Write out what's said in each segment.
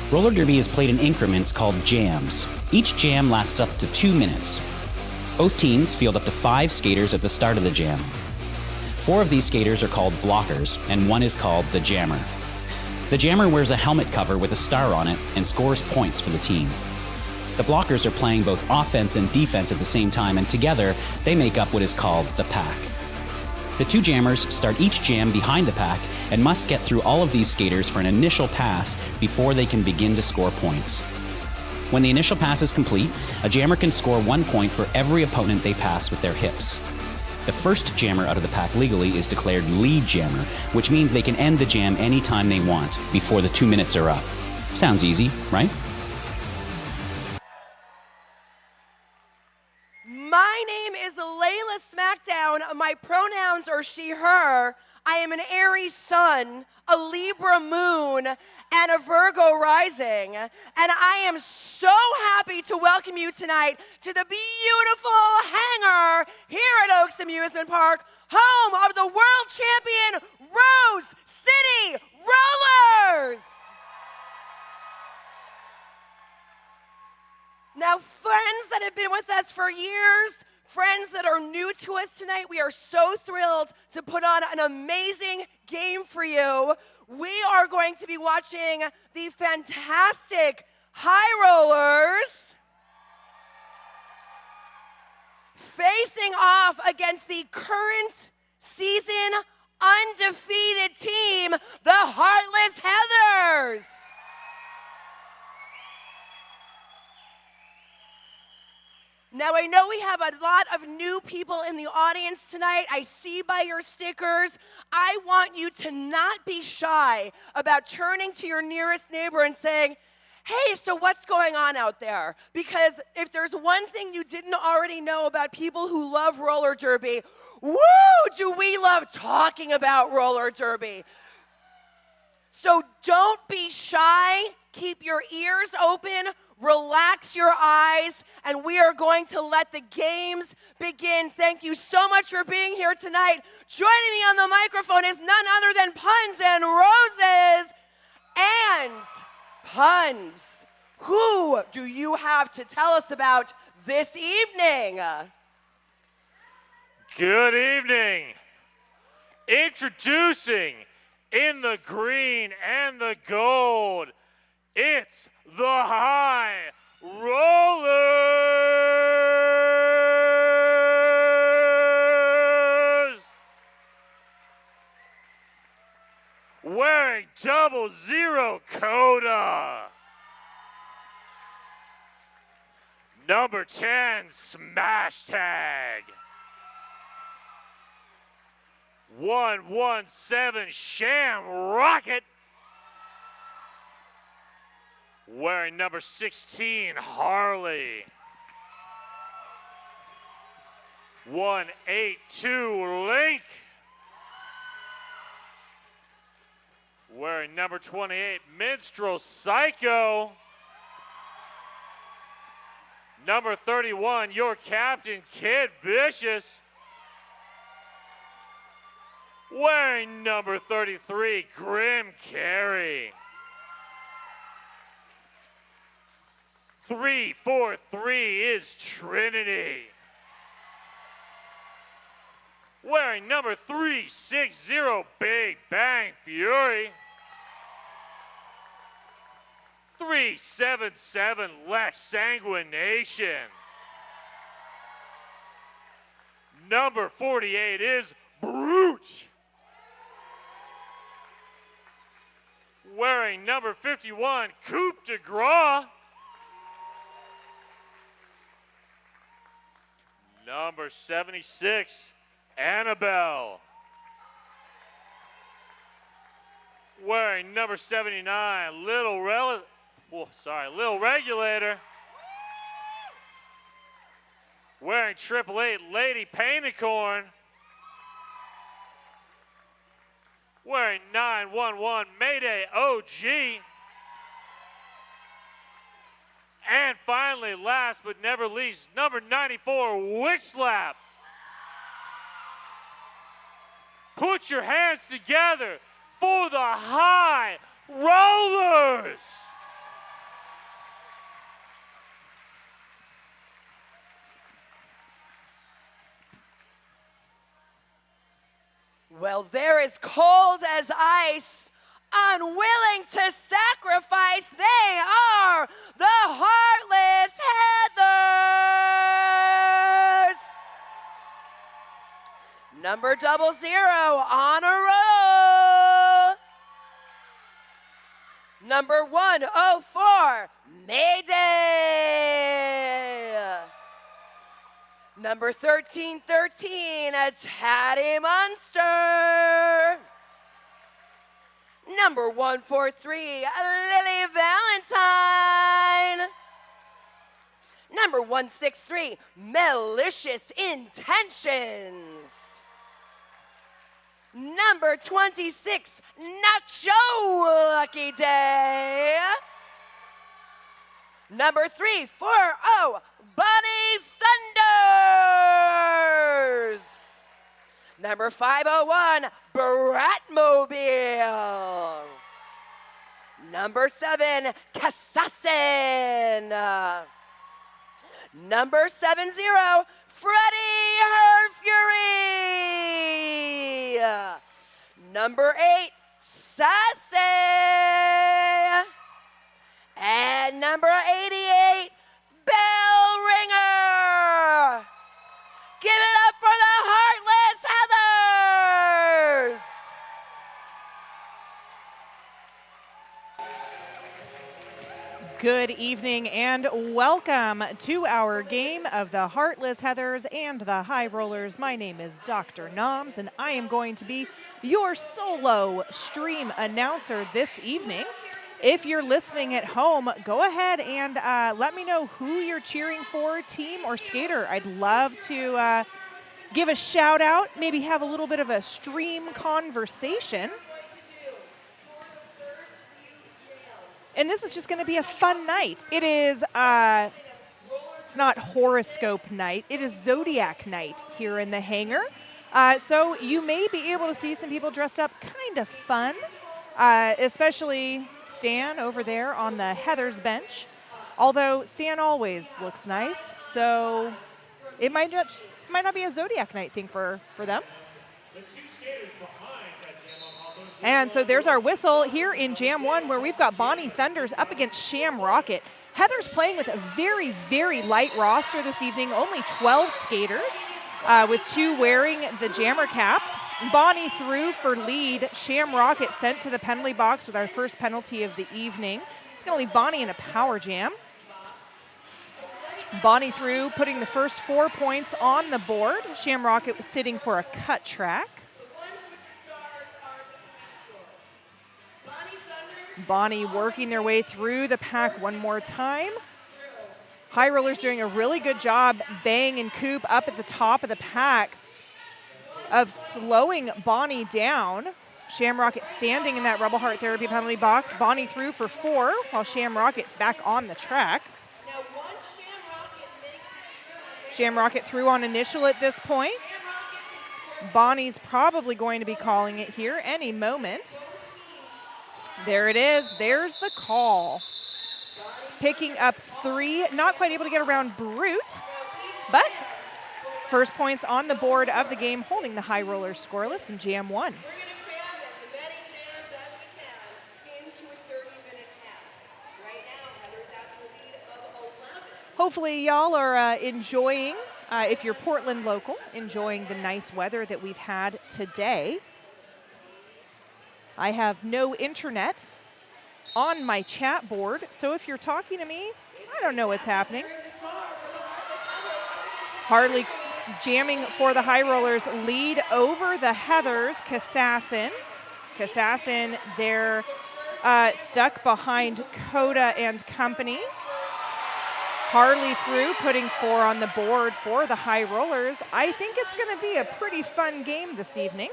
Roller derby is played in increments called jams. Each jam lasts up to 2 minutes. Both teams field up to 5 skaters at the start of the jam. 4 of these skaters are called blockers, and one is called the jammer. The jammer wears a helmet cover with a star on it and scores points for the team. The blockers are playing both offense and defense at the same time, and together they make up what is called the pack. The 2 jammers start each jam behind the pack and must get through all of these skaters for an initial pass before they can begin to score points. When the initial pass is complete, a jammer can score 1 point for every opponent they pass with their hips. The first jammer out of the pack legally is declared lead jammer, which means they can end the jam anytime they want before the 2 minutes are up. Sounds easy, right? My name is Layla Smackdown. My pronouns are she, her. I am an Aries sun, a Libra moon, and a Virgo rising. And I am so happy to welcome you tonight to the beautiful hangar here at Oaks Amusement Park, home of the world champion Rose City Rollers. Now, friends that have been with us for years, friends that are new to us tonight, we are so thrilled to put on an amazing game for you. We are going to be watching the fantastic high rollers facing off against the current season undefeated team, the Heartless Heathers. Now, I know we have a lot of new people in the audience tonight. I see by your stickers. I want you to not be shy about turning to your nearest neighbor and saying, hey, so what's going on out there? Because if there's one thing you didn't already know about people who love roller derby, woo, do we love talking about roller derby. So don't be shy. Keep your ears open, relax your eyes, and we are going to let the games begin. Thank you so much for being here tonight. Joining me on the microphone is none other than Puns and Roses. And Puns, who do you have to tell us about this evening? Good evening. Introducing in the green and the gold, it's the High Rollers! Wearing 00 coda. Number 10, smash tag. 117 sham rocket. Wearing number 16, Harley. 182, Link. Wearing number 28, Minstrel Psycho. Number 31, your captain, Kid Vicious. Wearing number 33, Grim Carey. 343 is Trinity. Wearing number 360, Big Bang Fury. 377, Lex Sanguination. Number 48 is Brute. Wearing number 51, Coup de Gras. Number 76, Annabelle. Wearing number 79, Little Regulator. Wearing 888, Lady Painicorn. Wearing 911, Mayday OG. And finally, last but never least, number 94, Witch Slap. Put your hands together for the High Rollers. Well, they're as cold as ice, unwilling to sacrifice. They are the Heartless Heathers. Number 00 on a roll. Number 104, Mayday. Number 1313, a Tatty Monster. Number 143, Lily Valentine. Number 163, Malicious Intentions. Number 26, Nacho Lucky Day. Number 340, Bunny Thunders. Number 501, Bratmobile. Number 7, Kassassin. Number 70, Freddie Her Fury. Number 8, Sassy. And number 88, Bell Ringer. Give it up for the Heartless Heathers. Good evening and welcome to our game of the Heartless Heathers and the High Rollers. My name is Dr. Noms and I am going to be your solo stream announcer this evening. If you're listening at home, go ahead and let me know who you're cheering for, team or skater. I'd love to give a shout out, maybe have a little bit of a stream conversation. And this is just going to be a fun night. It is, it's not horoscope night, it is Zodiac night here in the hangar. So you may be able to see some people dressed up kind of fun. Especially Stan over there on the Heathers bench. Although Stan always looks nice, so it might not be a Zodiac night thing for them. And so there's our whistle here in Jam 1 where we've got Bonnie Thunders up against Sham Rocket. Heather's playing with a very, very light roster this evening, only 12 skaters, with 2 wearing the jammer caps. Bonnie through for lead. Sham Rocket sent to the penalty box with our first penalty of the evening. It's going to leave Bonnie in a power jam. Bonnie through, putting the first 4 points on the board. Sham Rocket was sitting for a cut track. Bonnie working their way through the pack one more time. High Rollers doing a really good job, Bang and Coop up at the top of the pack, of slowing Bonnie down. Sham Rocket standing in that Rebel Heart Therapy penalty box. Bonnie through for 4 while Sham Rocket's back on the track. Sham Rocket through on initial at this point. Bonnie's probably going to be calling it here any moment. There it is. There's the call. Picking up 3, not quite able to get around Brute, but first points on the board of the game, holding the High Rollers scoreless in Jam 1. Hopefully y'all are enjoying, if you're Portland local, enjoying the nice weather that we've had today. I have no internet on my chat board, so if you're talking to me, I don't know what's happening. Harley jamming for the High Rollers, lead over the Heathers, Kassassin. Kassassin, they're stuck behind Coda and company. Harley through, putting 4 on the board for the High Rollers. I think it's going to be a pretty fun game this evening.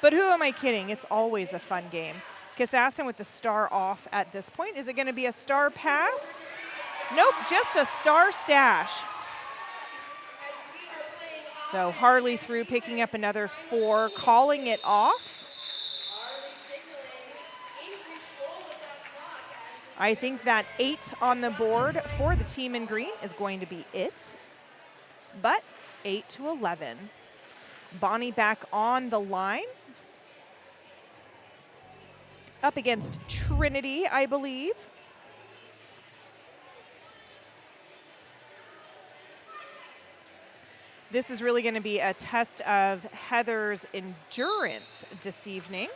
But who am I kidding? It's always a fun game. Kassassin with the star off at this point. Is it going to be a star pass? Nope, just a star stash. So Harley through, picking up another 4, calling it off. I think that 8 on the board for the team in green is going to be it. But 8-11. Bonnie back on the line. Up against Trinity, I believe. This is really going to be a test of Heather's endurance this evening.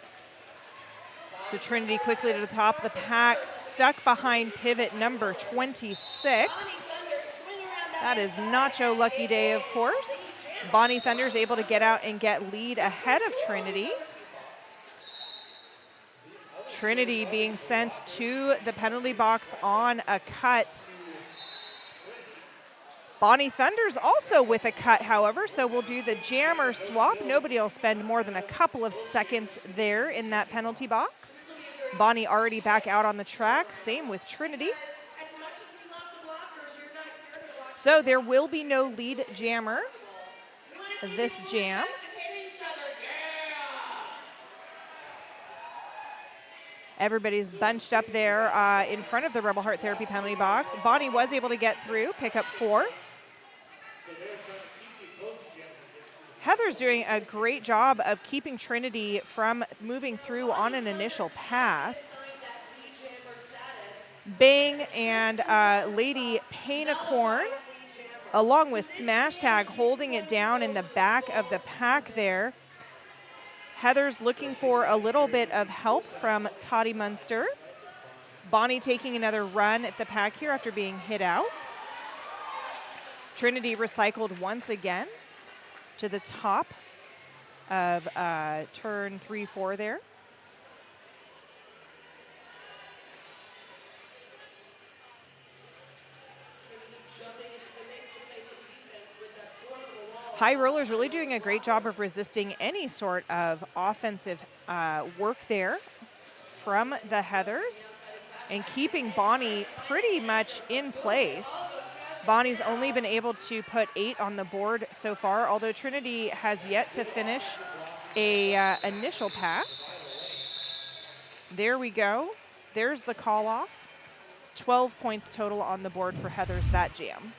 So Trinity quickly to the top of the pack, stuck behind pivot number 26. That is Nacho Lucky Day, of course. Bonnie Thunder's able to get out and get lead ahead of Trinity. Trinity being sent to the penalty box on a cut. Bonnie Thunder's also with a cut, however, so we'll do the jammer swap. Nobody will spend more than a couple of seconds there in that penalty box. Bonnie already back out on the track, same with Trinity. So there will be no lead jammer this jam. Everybody's bunched up there in front of the Rebel Heart Therapy penalty box. Bonnie was able to get through, pick up 4. Heather's doing a great job of keeping Trinity from moving through on an initial pass. Bang and Lady Painacorn, along with Smash Tag, holding it down in the back of the pack there. Heather's looking for a little bit of help from Toddy Munster. Bonnie taking another run at the pack here after being hit out. Trinity recycled once again to the top of turn 3-4 there. High Rollers really doing a great job of resisting any sort of offensive work there from the Heathers and keeping Bonnie pretty much in place. Bonnie's only been able to put 8 on the board so far, although Trinity has yet to finish a initial pass. There we go. There's the call off. 12 points total on the board for Heathers that jam.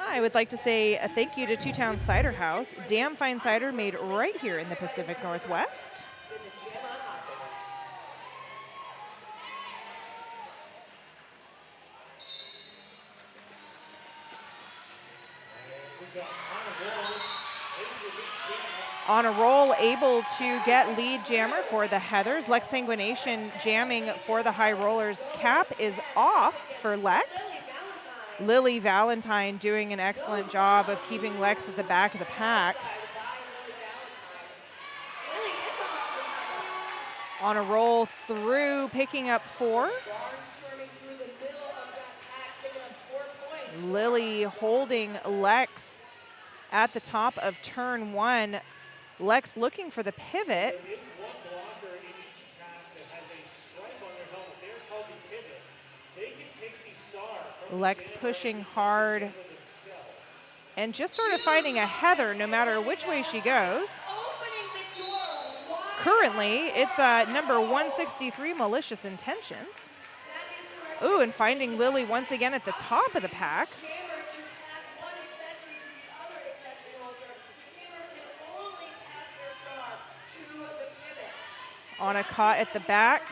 I would like to say a thank you to Two Towns Cider House. Damn fine cider made right here in the Pacific Northwest. On a roll, able to get lead jammer for the Heathers. Lex Sanguination jamming for the High Rollers. Cap is off for Lex. Lily Valentine doing an excellent job of keeping Lex at the back of the pack. On a roll through, picking up 4. Lily holding Lex at the top of turn 1. Lex looking for the pivot. Lex pushing hard and just sort of finding a Heather no matter which way she goes. Currently, it's number 163, Malicious Intentions. Ooh, and finding Lily once again at the top of the pack. On a caught at the back.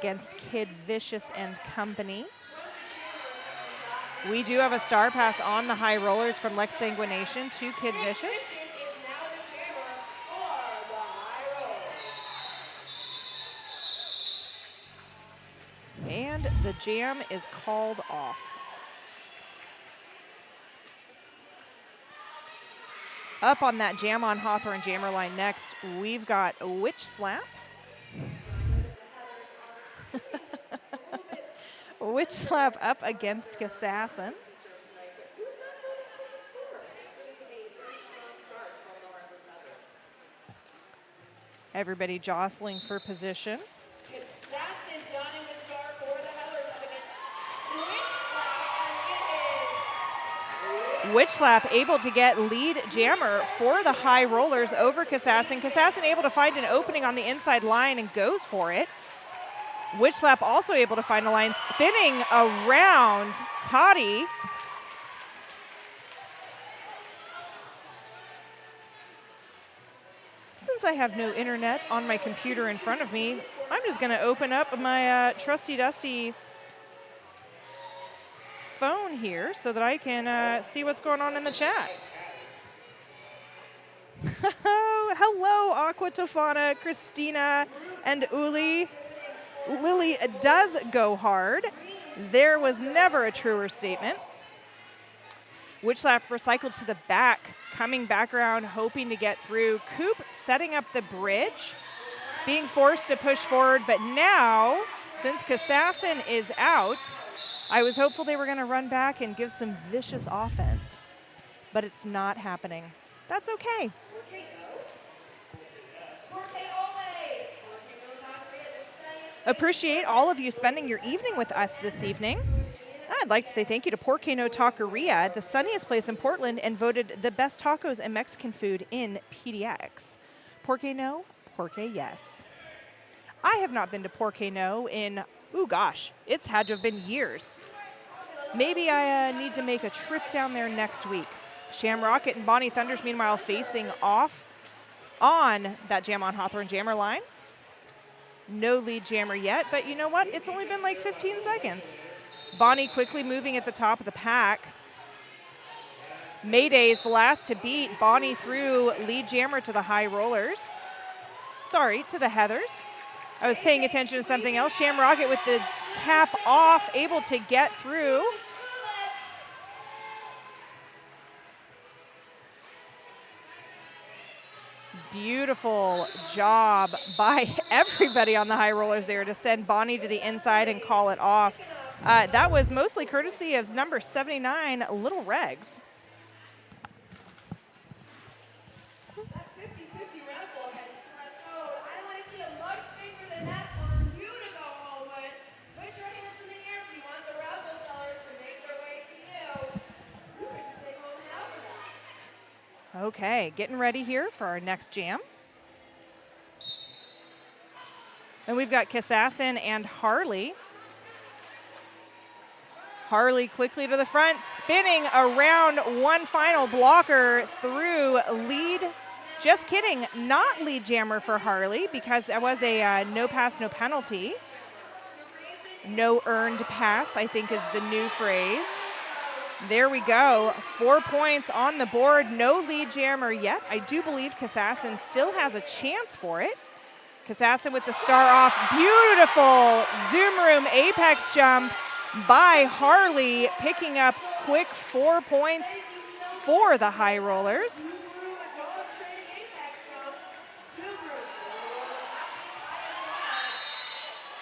Against Kid Vicious and company. We do have a star pass on the High Rollers from Lex Sanguination to Kid Vicious. And the jam is called off. Up on that Jam on Hawthorne jammer line next, we've got Witch Slap. Witch Slap up against Assassin. Everybody jostling for position. Assassin donning the star for the Heathers up against Witch Slap, and Witch Slap able to get lead jammer for the High Rollers over Kassassin. Kassassin able to find an opening on the inside line and goes for it. Witch Slap also able to find a line, spinning around Toddy. Since I have no internet on my computer in front of me, I'm just going to open up my trusty dusty phone here so that I can see what's going on in the chat. Hello, Aqua Tofana, Christina, and Uli. Lily does go hard. There was never a truer statement. Witch Slap recycled to the back, coming back around, hoping to get through. Coop setting up the bridge, being forced to push forward, but now, since Kassassin is out, I was hopeful they were going to run back and give some vicious offense, but it's not happening. That's okay. Appreciate all of you spending your evening with us this evening. I'd like to say thank you to Porque No Taqueria, the sunniest place in Portland, and voted the best tacos and Mexican food in PDX. Porque No, Porque yes. I have not been to Porque No in, ooh gosh, it's had to have been years. Maybe I need to make a trip down there next week. Shamrocket and Bonnie Thunders, meanwhile, facing off on that Jam on Hawthorne jammer line. No lead jammer yet, but you know what? It's only been like 15 seconds. Bonnie quickly moving at the top of the pack. Mayday is the last to beat. Bonnie through lead jammer to the High Rollers. Sorry, to the Heathers. I was paying attention to something else. Shamrocket with the cap off, able to get through. Beautiful job by everybody on the High Rollers there to send Bonnie to the inside and call it off. That was mostly courtesy of number 79, Little Regs. That 50-50 raffle has plateaued. I want to see a much bigger than that for you to go home with. Put your hands in the air if you want the raffle sellers to make their way to you. You get to take home half of that. Okay, getting ready here for our next jam. And we've got Kassassin and Harley. Harley quickly to the front, spinning around one final blocker through lead. Just kidding, not lead jammer for Harley because that was a no pass, no penalty. No earned pass, I think is the new phrase. There we go, 4 points on the board, no lead jammer yet. I do believe Kassassin still has a chance for it. Kassassin with the star off, beautiful Zoom Room apex jump by Harley, picking up quick 4 points for the High Rollers.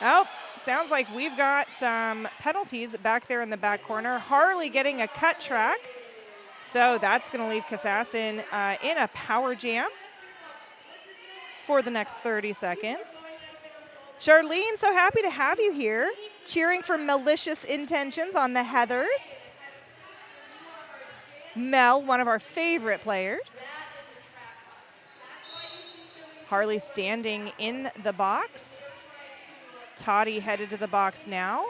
Oh, sounds like we've got some penalties back there in the back corner. Harley getting a cut track. So that's going to leave Kassassin in a power jam for the next 30 seconds. Charlene, so happy to have you here, cheering for malicious intentions on the Heathers. Mel, one of our favorite players. Harley standing in the box. Toddy headed to the box now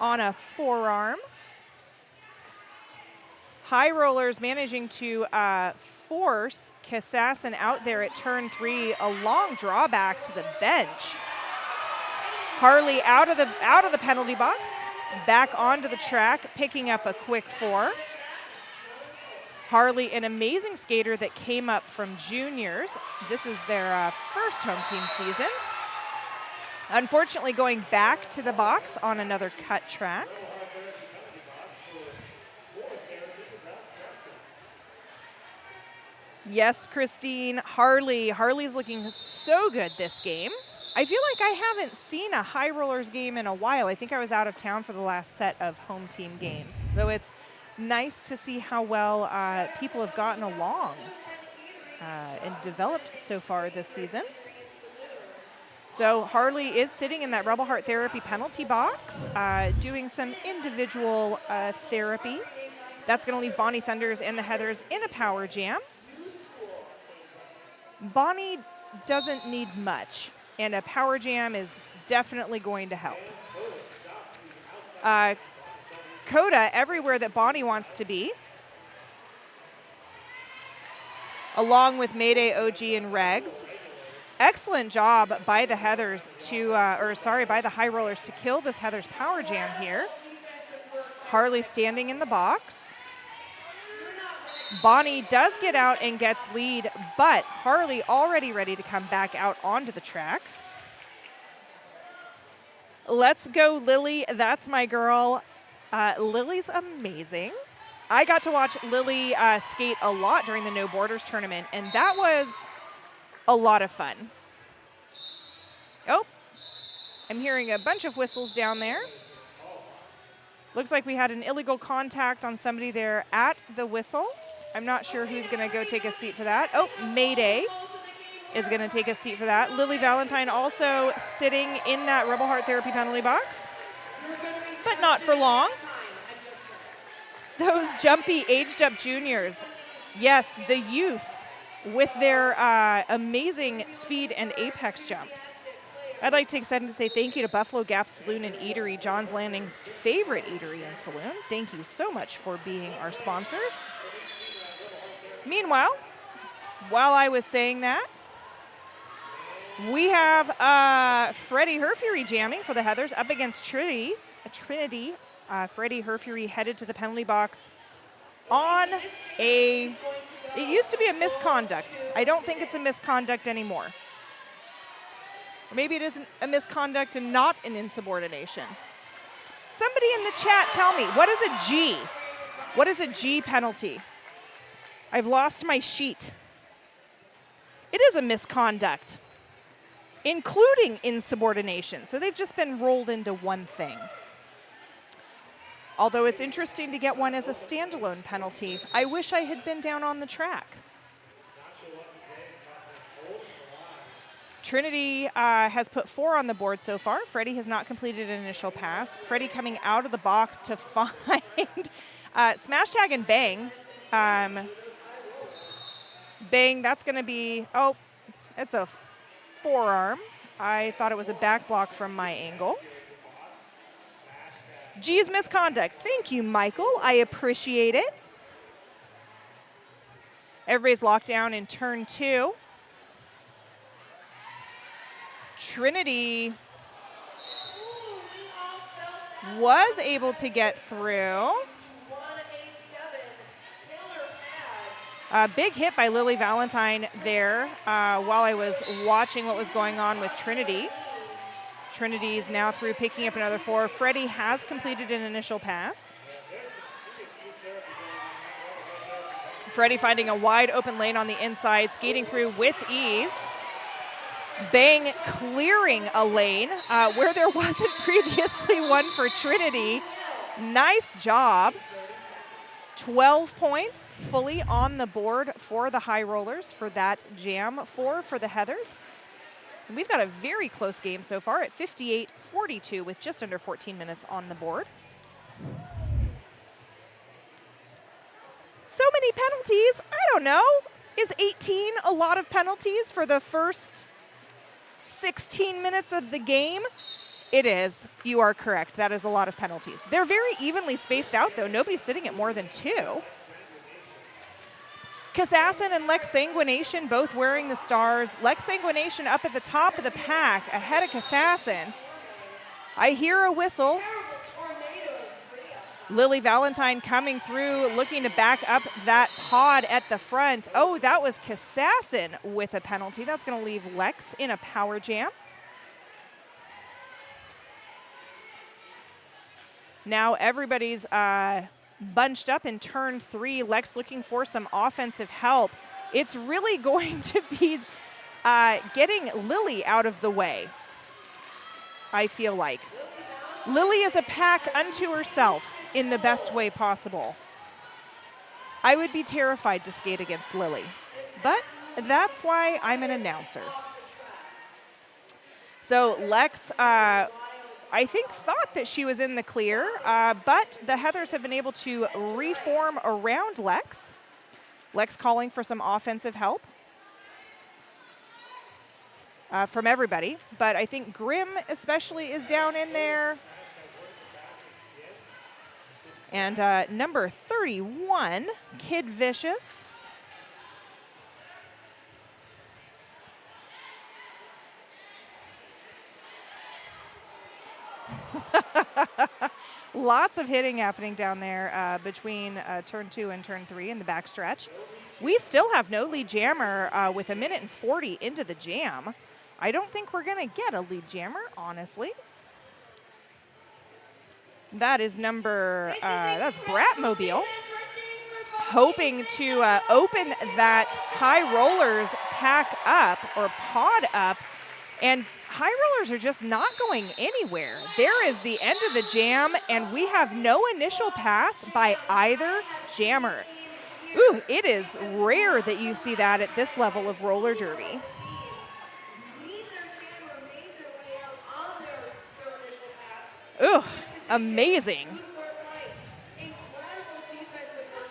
on a forearm. High Rollers managing to force Kassassin out there at turn 3, a long drawback to the bench. Harley out of the penalty box, back onto the track, picking up a quick 4. Harley, an amazing skater that came up from juniors. This is their first home team season. Unfortunately, going back to the box on another cut track. Yes, Christine, Harley's looking so good this game. I feel like I haven't seen a High Rollers game in a while. I think I was out of town for the last set of home team games. So it's nice to see how well people have gotten along and developed so far this season. So Harley is sitting in that Rebel Heart Therapy penalty box, doing some individual therapy. That's going to leave Bonnie Thunders and the Heathers in a power jam. Bonnie doesn't need much, and a power jam is definitely going to help. Coda everywhere that Bonnie wants to be, along with Mayday, OG, and Regs. Excellent job by the Heathers by the High Rollers to kill this Heathers power jam here. Harley standing in the box. Bonnie does get out and gets lead, but Harley already ready to come back out onto the track. Let's go, Lily. That's my girl. Lily's amazing. I got to watch Lily skate a lot during the No Borders tournament, and that was a lot of fun. Oh, I'm hearing a bunch of whistles down there. Looks like we had an illegal contact on somebody there at the whistle. I'm not sure who's going to go take a seat for that. Oh, Mayday is going to take a seat for that. Lily Valentine also sitting in that Rebel Heart Therapy penalty box, but not for long. Those jumpy, aged-up juniors. Yes, the youth with their amazing speed and apex jumps. I'd like to extend to say thank you to Buffalo Gap Saloon and Eatery, John's Landing's favorite eatery and saloon. Thank you so much for being our sponsors. Meanwhile, while I was saying that, we have Freddie Herfury jamming for the Heathers up against Trinity. Freddie Herfury headed to the penalty box on it used to be a misconduct. I don't think it's a misconduct anymore. Or maybe it isn't a misconduct and not an insubordination. Somebody in the chat tell me, what is a G? What is a G penalty? I've lost my sheet. It is a misconduct, including insubordination. So they've just been rolled into one thing. Although it's interesting to get one as a standalone penalty. I wish I had been down on the track. Trinity has put 4 on the board so far. Freddie has not completed an initial pass. Freddie coming out of the box to find smash tag and bang. Bang, that's going to be, oh, it's a forearm. I thought it was a back block from my angle. G's misconduct. Thank you, Michael. I appreciate it. Everybody's locked down in turn 2. Trinity was able to get through. A big hit by Lily Valentine there while I was watching what was going on with Trinity. Trinity is now through, picking up another 4. Freddie has completed an initial pass. Freddie finding a wide open lane on the inside, skating through with ease. Bang clearing a lane where there wasn't previously one for Trinity. Nice job. 12 points fully on the board for the High Rollers for that jam. 4 for the Heathers. And we've got a very close game so far at 58-42 with just under 14 minutes on the board. So many penalties. I don't know. Is 18 a lot of penalties for the first 16 minutes of the game? It is. You are correct. That is a lot of penalties. They're very evenly spaced out, though. Nobody's sitting at more than 2. Kassassin and Lex Sanguination both wearing the stars. Lex Sanguination up at the top of the pack ahead of Kassassin. I hear a whistle. Lily Valentine coming through, looking to back up that pod at the front. Oh, that was Kassassin with a penalty. That's going to leave Lex in a power jam. Now everybody's bunched up in turn 3. Lex looking for some offensive help. It's really going to be getting Lily out of the way, I feel like. Lily is a pack unto herself in the best way possible. I would be terrified to skate against Lily, but that's why I'm an announcer. So Lex I think, thought that she was in the clear, but the Heathers have been able to reform around Lex. Lex calling for some offensive help from everybody, but I think Grim especially is down in there. And number 31, Kid Vicious. Lots of hitting happening down there between turn 2 and turn 3 in the backstretch. We still have no lead jammer with 1:40 into the jam. I don't think we're going to get a lead jammer, honestly. That is that's Bratmobile, hoping to open that High Rollers pack up or pod up, and High Rollers are just not going anywhere. There is the end of the jam, and we have no initial pass by either jammer. Ooh, it is rare that you see that at this level of roller derby. Ooh, amazing.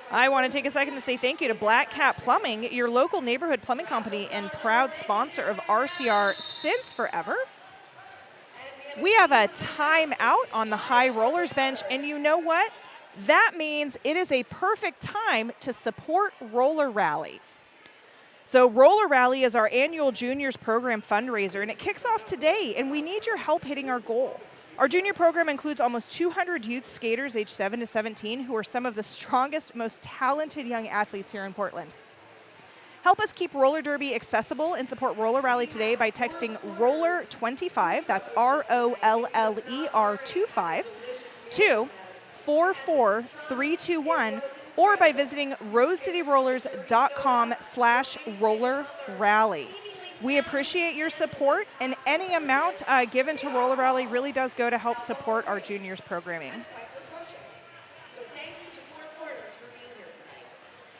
I want to take a second to say thank you to Black Cat Plumbing, your local neighborhood plumbing company and proud sponsor of RCR since forever. We have a timeout on the High Rollers bench, and you know what? That means it is a perfect time to support Roller Rally. So Roller Rally is our annual juniors program fundraiser, and it kicks off today, and we need your help hitting our goal. Our junior program includes almost 200 youth skaters aged 7 to 17 who are some of the strongest, most talented young athletes here in Portland. Help us keep roller derby accessible and support Roller Rally today by texting ROLLER25, that's ROLLER25, to 44321, or by visiting rosecityrollers.com/rollerrally. We appreciate your support, and any amount given to Roller Rally really does go to help support our juniors programming.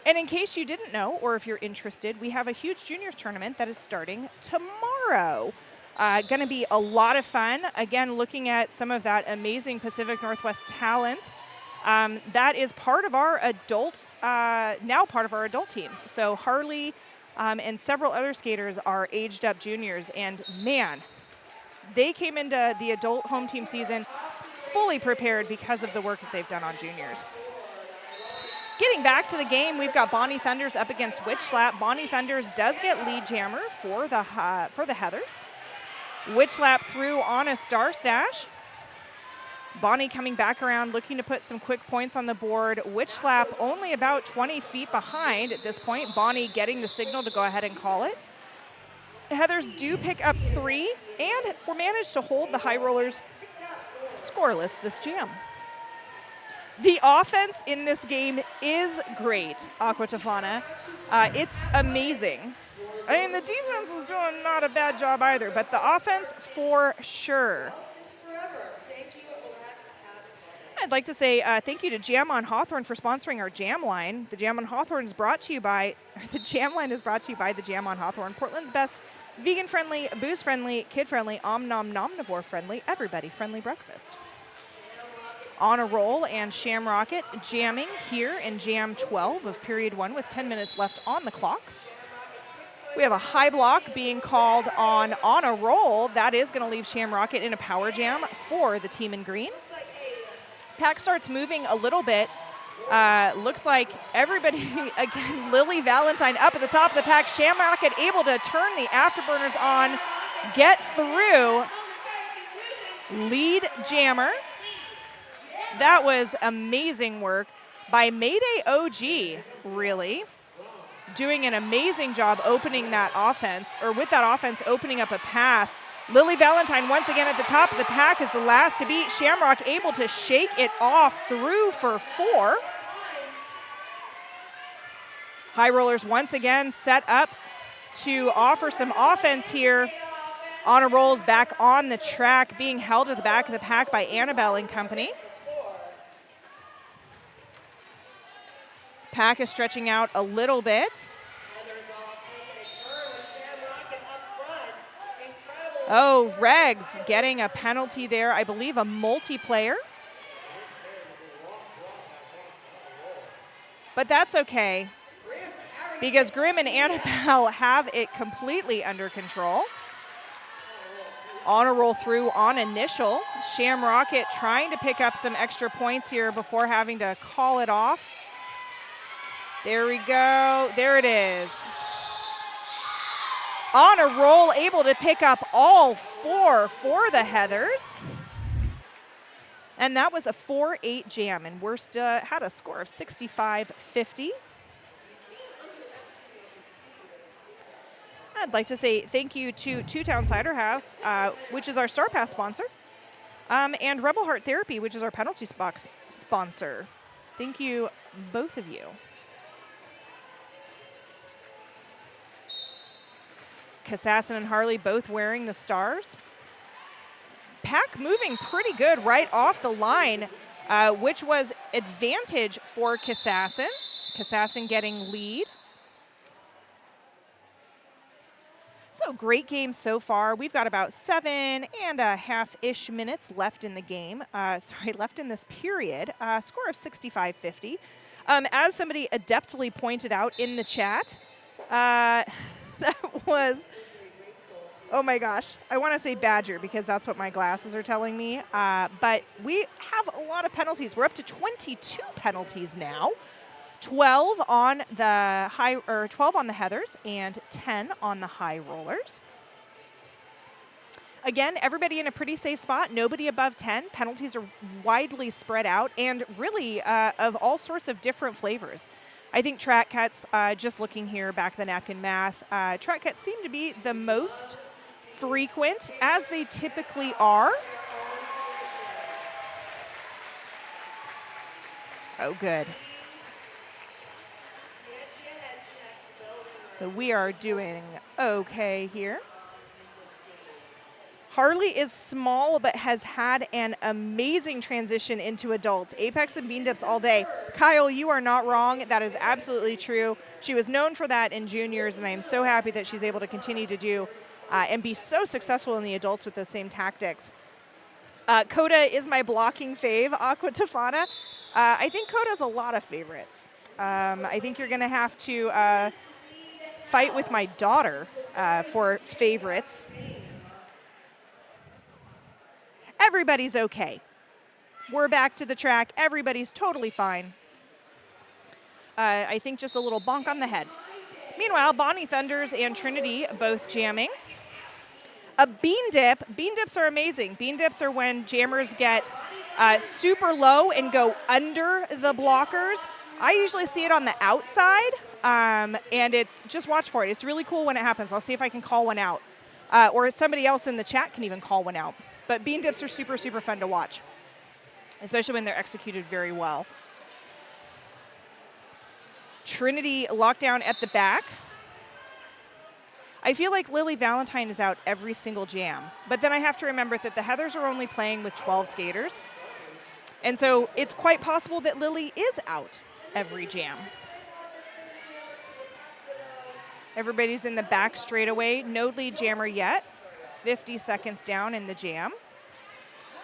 And in case you didn't know, or if you're interested, we have a huge juniors tournament that is starting tomorrow. Going to be a lot of fun. Again, looking at some of that amazing Pacific Northwest talent. That is part of our adult, now part of our adult teams. So Harley and several other skaters are aged up juniors, and man, they came into the adult home team season fully prepared because of the work that they've done on juniors. Getting back to the game, we've got Bonnie Thunders up against Witch Slap. Bonnie Thunders does get lead jammer for the Heathers. Witch Slap through on a star stash. Bonnie coming back around, looking to put some quick points on the board. Witch Slap only about 20 feet behind at this point. Bonnie getting the signal to go ahead and call it. Heathers do pick up 3, and we managed to hold the High Rollers scoreless this jam. The offense in this game is great, Aqua Tofana. It's amazing. I mean, the defense is doing not a bad job either, but the offense for sure. I'd like to say thank you to Jam on Hawthorne for sponsoring our Jam Line. The Jam on Hawthorne is brought to you by, the Jam Line is brought to you by the Jam on Hawthorne, Portland's best vegan-friendly, booze-friendly, kid-friendly, omnivore-friendly, everybody-friendly breakfast. On a roll and Shamrocket jamming here in Jam 12 of period 1 with 10 minutes left on the clock. We have a high block being called on a roll. That is going to leave Shamrocket in a power jam for the team in green. Pack starts moving a little bit. Looks like everybody, again, Lily Valentine up at the top of the pack. Shamrocket able to turn the afterburners on, get through. Lead jammer. That was amazing work by Mayday OG, really. Doing an amazing job opening that offense, or with that offense opening up a path. Lily Valentine once again at the top of the pack is the last to beat. Shamrock able to shake it off through for 4. High Rollers once again set up to offer some offense here. On a Roll's back on the track, being held at the back of the pack by Annabelle and company. Pack is stretching out a little bit. Oh, Regs getting a penalty there. I believe a multiplayer. But that's okay, because Grim and Annabelle have it completely under control. On a roll through on initial. Shamrocket trying to pick up some extra points here before having to call it off. There we go. There it is. On a roll, able to pick up all 4 for the Heathers. And that was a 4-8 jam, and we're still had a score of 65-50. I'd like to say thank you to Two Town Cider House, which is our Star Pass sponsor, and Rebel Heart Therapy, which is our penalty box sponsor. Thank you, both of you. Kassassin and Harley both wearing the stars. Pack moving pretty good right off the line, which was advantage for Kassassin. Kassassin getting lead. So great game so far. We've got about 7.5-ish minutes left in the game. Left in this period. Score of 65-50. As somebody adeptly pointed out in the chat, that was, oh my gosh, I want to say Badger because that's what my glasses are telling me. But we have a lot of penalties. We're up to 22 penalties now. 12 on the 12 on the Heathers and 10 on the High Rollers. Again, everybody in a pretty safe spot. Nobody above 10. Penalties are widely spread out and really of all sorts of different flavors. I think track cuts, just looking here back of the napkin math, track cuts seem to be the most frequent, as they typically are. Oh, good. So we are doing okay here. Harley is small, but has had an amazing transition into adults. Apex and bean dips all day. Kyle, you are not wrong. That is absolutely true. She was known for that in juniors, and I am so happy that she's able to continue to do and be so successful in the adults with those same tactics. Coda is my blocking fave, Aqua Tofana. I think Coda has a lot of favorites. I think you're going to have to fight with my daughter for favorites. Everybody's okay. We're back to the track. Everybody's totally fine. I think just a little bonk on the head. Meanwhile, Bonnie Thunders and Trinity both jamming. A bean dip. Bean dips are amazing. Bean dips are when jammers get super low and go under the blockers. I usually see it on the outside, and it's just watch for it. It's really cool when it happens. I'll see if I can call one out. Or somebody else in the chat can even call one out. But bean dips are super, super fun to watch, especially when they're executed very well. Trinity lockdown at the back. I feel like Lily Valentine is out every single jam, but then I have to remember that the Heathers are only playing with 12 skaters. And so it's quite possible that Lily is out every jam. Everybody's in the back straightaway. No lead jammer yet. 50 seconds down in the jam.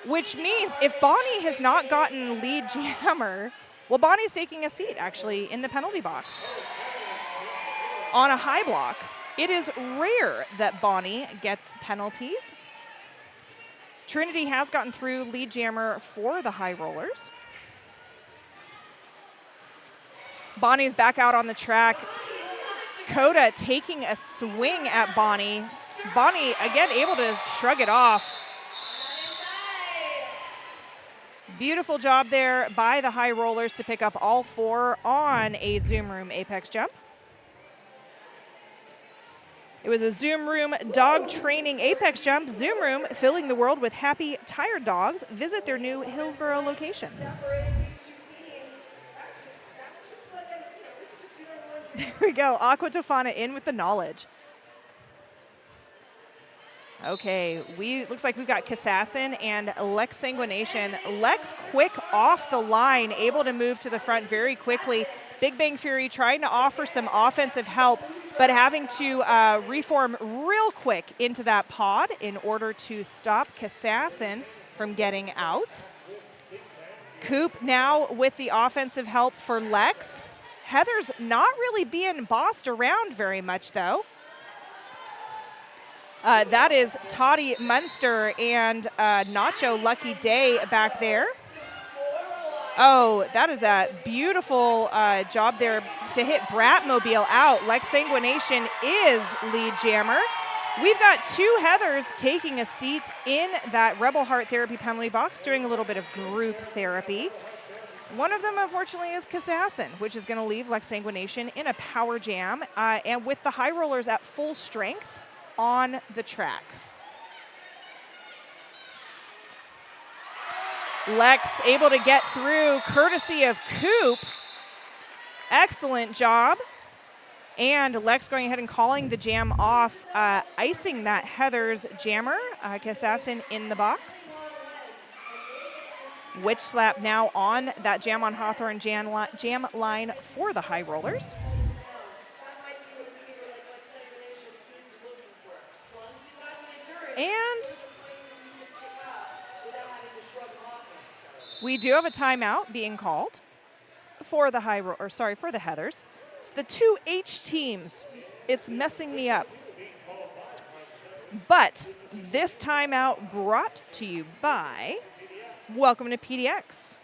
Which means if Bonnie has not gotten lead jammer, well, Bonnie's taking a seat actually in the penalty box on a high block. It is rare that Bonnie gets penalties. Trinity has gotten through lead jammer for the High Rollers. Bonnie's back out on the track. Coda taking a swing at Bonnie. Bonnie, again, able to shrug it off. Beautiful job there by the High Rollers to pick up all 4 on a Zoom Room Apex jump. It was a Zoom Room dog training Apex jump. Zoom Room filling the world with happy, tired dogs. Visit their new Hillsborough location. There we go. Aqua Tofana in with the knowledge. Okay, looks like we've got Kassassin and Lex Sanguination. Lex quick off the line, able to move to the front very quickly. Big Bang Fury trying to offer some offensive help. but having to reform real quick into that pod in order to stop Kassassin from getting out. Coop now with the offensive help for Lex. Heathers not really being bossed around very much, though. That is Toddy Munster and Nacho Lucky Day back there. Oh, that is a beautiful job there to hit Bratmobile out. Lex Sanguination is lead jammer. We've got two Heathers taking a seat in that Rebel Heart therapy penalty box, doing a little bit of group therapy. One of them, unfortunately, is Kassassin, which is going to leave Lex Sanguination in a power jam, and with the high rollers at full strength on the track. Lex able to get through courtesy of Coop. Excellent job. And Lex going ahead and calling the jam off, icing that Heathers jammer. Kassassin in the box. Witch slap now on that jam on Hawthorne jam line for the high rollers. And we do have a timeout being called for the for the Heathers. It's the two H teams. It's messing me up. But this timeout brought to you by Welcome to PDX.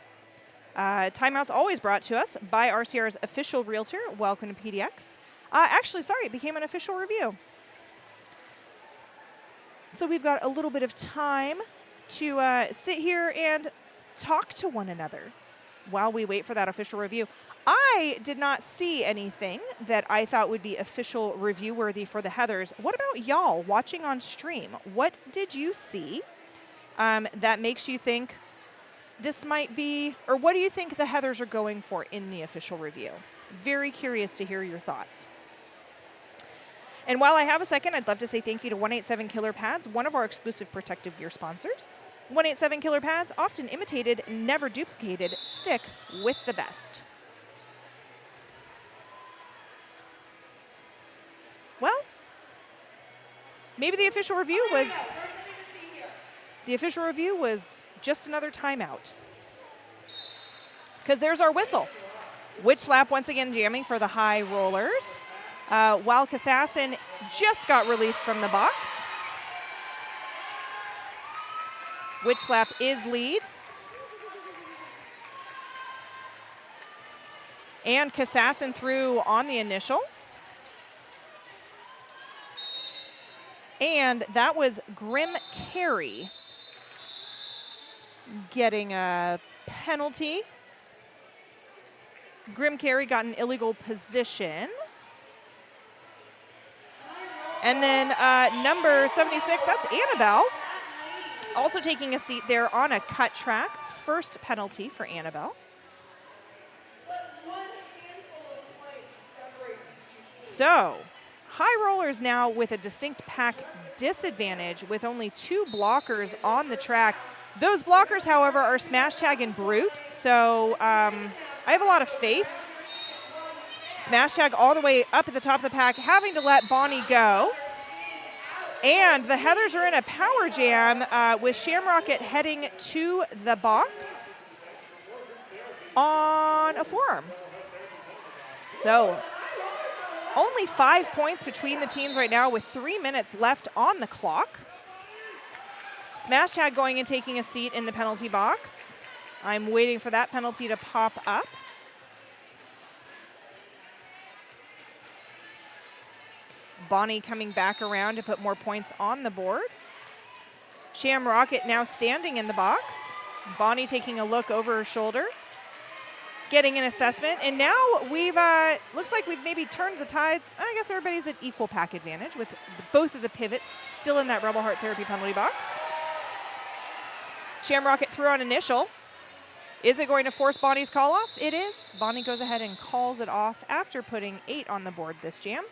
Timeout's always brought to us by RCR's official realtor, Welcome to PDX. Actually, sorry, it became an official review. So we've got a little bit of time to sit here and talk to one another while we wait for that official review. I did not see anything that I thought would be official review worthy for the Heathers. What about y'all watching on stream? What did you see that makes you think this might be, or what do you think the Heathers are going for in the official review? Very curious to hear your thoughts. And while I have a second, I'd love to say thank you to 187 Killer Pads, one of our exclusive protective gear sponsors. 187 Killer Pads, often imitated, never duplicated. Stick with the best. Well, maybe the official review was just another timeout. Because there's our whistle. Witch slap once again jamming for the high rollers. While Kassassin just got released from the box. Witch slap is lead. And Kassassin through on the initial. And that was Grim Carey getting a penalty. Grim Carey got an illegal position. And then number 76, that's Annabelle, also taking a seat there on a cut track. First penalty for Annabelle. So, high rollers now with a distinct pack disadvantage with only two blockers on the track. Those blockers, however, are Smash Tag and Brute, so I have a lot of faith. Smash Tag all the way up at the top of the pack, having to let Bonnie go. And the Heathers are in a power jam with Shamrocket heading to the box on a forearm. So only 5 points between the teams right now with 3 minutes left on the clock. Smash Tag going and taking a seat in the penalty box. I'm waiting for that penalty to pop up. Bonnie coming back around to put more points on the board. Shamrocket now standing in the box. Bonnie taking a look over her shoulder, getting an assessment. And now we've, looks like we've maybe turned the tides. I guess everybody's at equal pack advantage with both of the pivots still in that Rebel Heart therapy penalty box. Shamrocket threw on initial. Is it going to force Bonnie's call off? It is. Bonnie goes ahead and calls it off after putting 8 on the board this jam.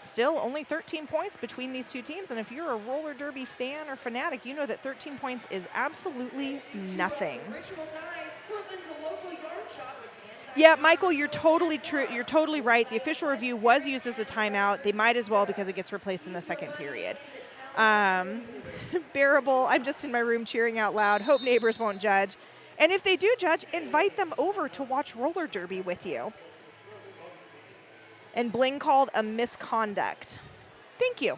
Still only 13 points between these two teams, and if you're a roller derby fan or fanatic, you know that 13 points is absolutely nothing. Yeah, Michael, you're totally true. You're totally right. The official review was used as a timeout. They might as well because it gets replaced in the second period. Bearable. I'm just in my room cheering out loud. Hope neighbors won't judge. And if they do judge, invite them over to watch roller derby with you. And Bling called a misconduct. Thank you.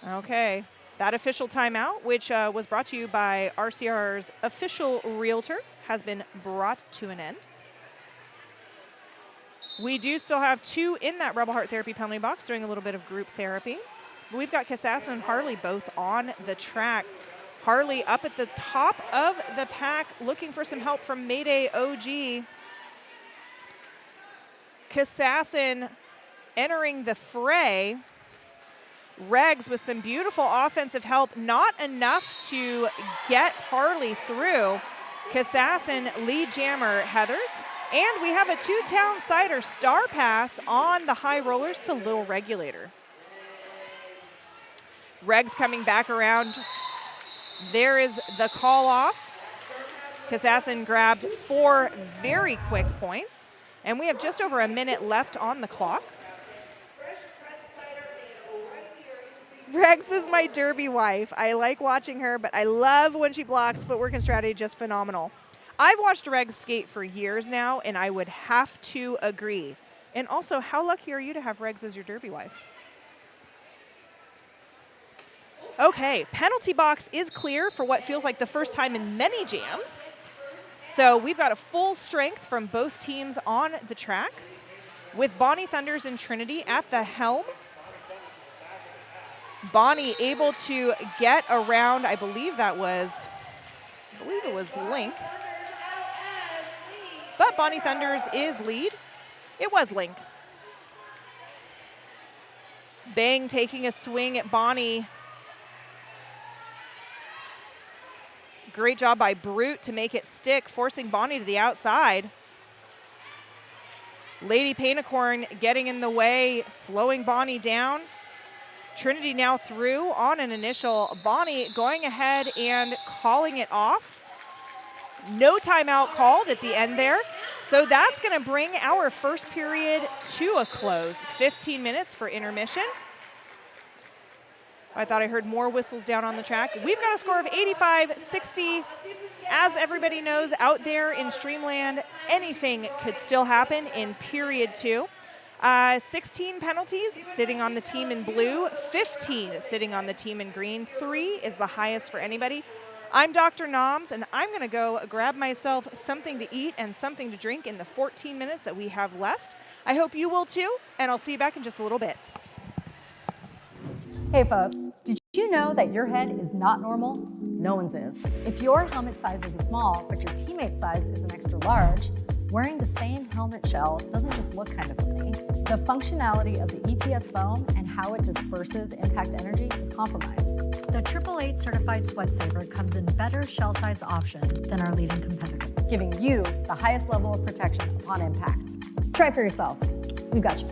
Okay, that official timeout, which was brought to you by RCR's official realtor, has been brought to an end. We do still have 2 in that Rebel Heart Therapy penalty box doing a little bit of group therapy. We've got Kassassin and Harley both on the track. Harley up at the top of the pack looking for some help from Mayday OG. Kassassin entering the fray. Regs with some beautiful offensive help, not enough to get Harley through. Kassassin lead jammer Heathers. And we have a 2-town cider star pass on the high rollers to Little Regulator. Regs coming back around. There is the call off. Kassassin grabbed 4 very quick points. And we have just over a minute left on the clock. Regs is my derby wife. I like watching her, but I love when she blocks. Footwork and strategy, just phenomenal. I've watched Regs skate for years now, and I would have to agree. And also, how lucky are you to have Regs as your derby wife? Okay, penalty box is clear for what feels like the first time in many jams. So we've got a full strength from both teams on the track, with Bonnie Thunders and Trinity at the helm. Bonnie able to get around, I believe it was Link. But Bonnie Thunders is lead. It was Link. Bang taking a swing at Bonnie. Great job by Brute to make it stick, forcing Bonnie to the outside. Lady Painicorn getting in the way, slowing Bonnie down. Trinity now through on an initial. Bonnie going ahead and calling it off. No timeout called at the end there. So that's going to bring our first period to a close. 15 minutes for intermission. I thought I heard more whistles down on the track. We've got a score of 85-60. As everybody knows, out there in Streamland, anything could still happen in period 2. 16 penalties sitting on the team in blue, 15 sitting on the team in green. 3 is the highest for anybody. I'm Dr. Noms, and I'm going to go grab myself something to eat and something to drink in the 14 minutes that we have left. I hope you will too, and I'll see you back in just a little bit. Hey folks, did you know that your head is not normal? No one's is. If your helmet size is a small, but your teammate's size is an extra large, wearing the same helmet shell doesn't just look kind of funny. The functionality of the EPS foam and how it disperses impact energy is compromised. The 888 certified sweat saver comes in better shell size options than our leading competitor, giving you the highest level of protection upon impact. Try it for yourself. We've got you.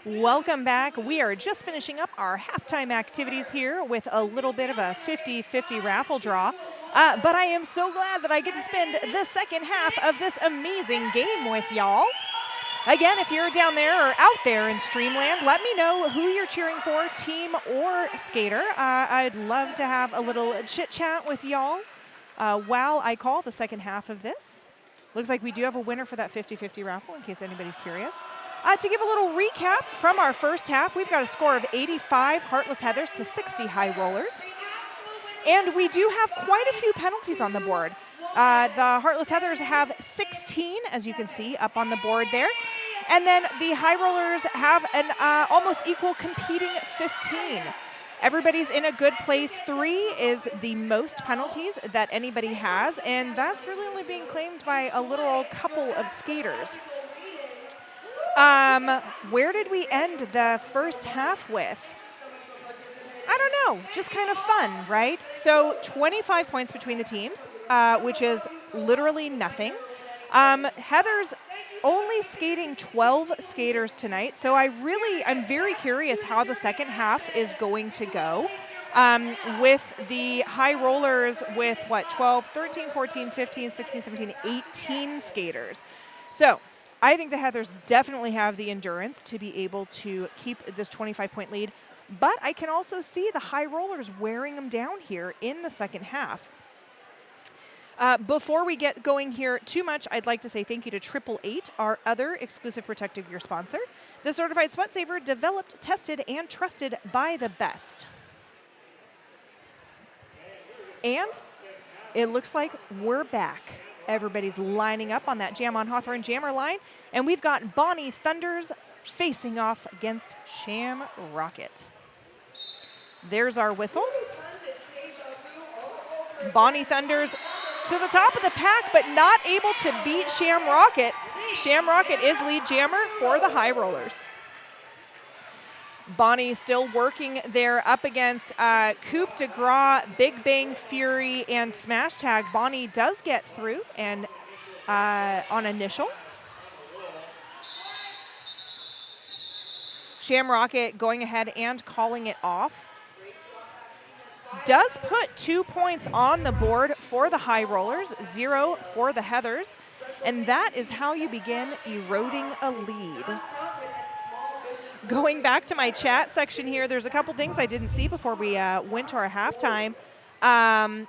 Welcome back. We are just finishing up our halftime activities here with a little bit of a 50-50 raffle draw. But I am so glad that I get to spend the second half of this amazing game with y'all. Again, if you're down there or out there in Streamland, let me know who you're cheering for, team or skater. I'd love to have a little chit-chat with y'all while I call the second half of this. Looks like we do have a winner for that 50-50 raffle, in case anybody's curious. To give a little recap from our first half, we've got a score of 85 Heartless Heathers to 60 High Rollers. And we do have quite a few penalties on the board. The Heartless Heathers have 16, as you can see up on the board there. And then the High Rollers have an almost equal competing 15. Everybody's in a good place. 3 is the most penalties that anybody has, and that's really only being claimed by a literal couple of skaters. Where did we end the first half with? I don't know, just kind of fun, right? So 25 points between the teams, which is literally nothing. Heather's only skating 12 skaters tonight, so I'm very curious how the second half is going to go. With the High Rollers with, 12, 13, 14, 15, 16, 17, 18 skaters. So I think the Heathers definitely have the endurance to be able to keep this 25-point lead, but I can also see the High Rollers wearing them down here in the second half. Before we get going here too much, I'd like to say thank you to 888, our other exclusive protective gear sponsor. The certified sweat saver, developed, tested, and trusted by the best. And it looks like we're back. Everybody's lining up on that Jam on Hawthorne Jammer line, and we've got Bonnie Thunders facing off against Shamrocket. There's our whistle. Bonnie Thunders to the top of the pack, but not able to beat Shamrocket. Shamrocket is lead jammer for the High Rollers. Bonnie still working there up against Coup de Gras, Big Bang Fury, and Smash Tag. Bonnie does get through and on initial. Shamrocket going ahead and calling it off. Does put 2 points on the board for the High Rollers, 0 for the Heathers, and that is how you begin eroding a lead. Going back to my chat section here, there's a couple things I didn't see before we went to our halftime.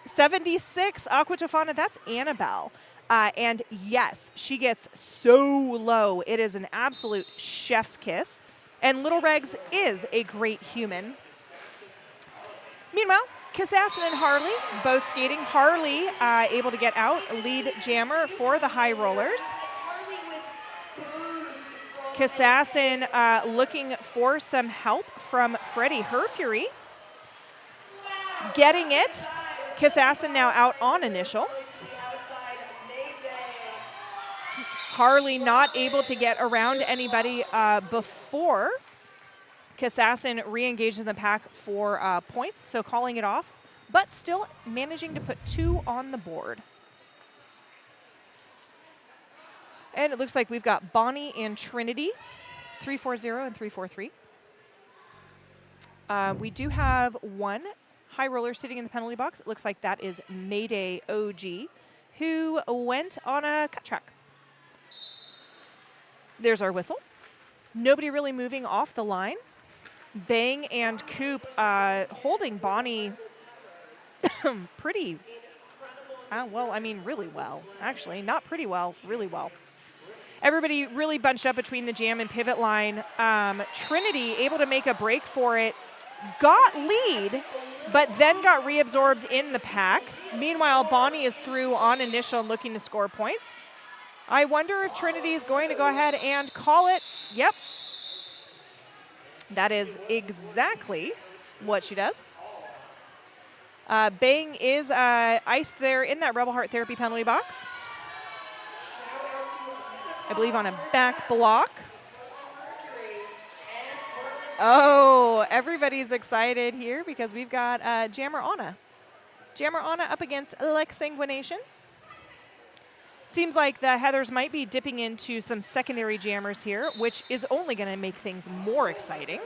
76, Aqua Tofana, that's Annabelle. And yes, she gets so low. It is an absolute chef's kiss. And Little Regs is a great human. Meanwhile, Kassassin and Harley both skating. Harley able to get out, lead jammer for the High Rollers. Kassassin looking for some help from Freddie Herfury. Getting it. Kassassin now out on initial. Harley not able to get around anybody before Kassassin re-engages in the pack for points, so calling it off, but still managing to put 2 on the board. And it looks like we've got Bonnie and Trinity, 3-4-0 and 3-4-3. We do have one High Roller sitting in the penalty box. It looks like that is Mayday OG, who went on a cut track. There's our whistle. Nobody really moving off the line. Bang and Coop holding Bonnie pretty, really well. Actually, not pretty well, really well. Everybody really bunched up between the jam and pivot line. Trinity able to make a break for it. Got lead, but then got reabsorbed in the pack. Meanwhile, Bonnie is through on initial and looking to score points. I wonder if Trinity is going to go ahead and call it. Yep. That is exactly what she does. Bang is iced there in that Rebel Heart Therapy penalty box. I believe on a back block. Oh, everybody's excited here because we've got Jammer Anna. Jammer Anna up against Lex Sanguination. Seems like the Heathers might be dipping into some secondary jammers here, which is only going to make things more exciting.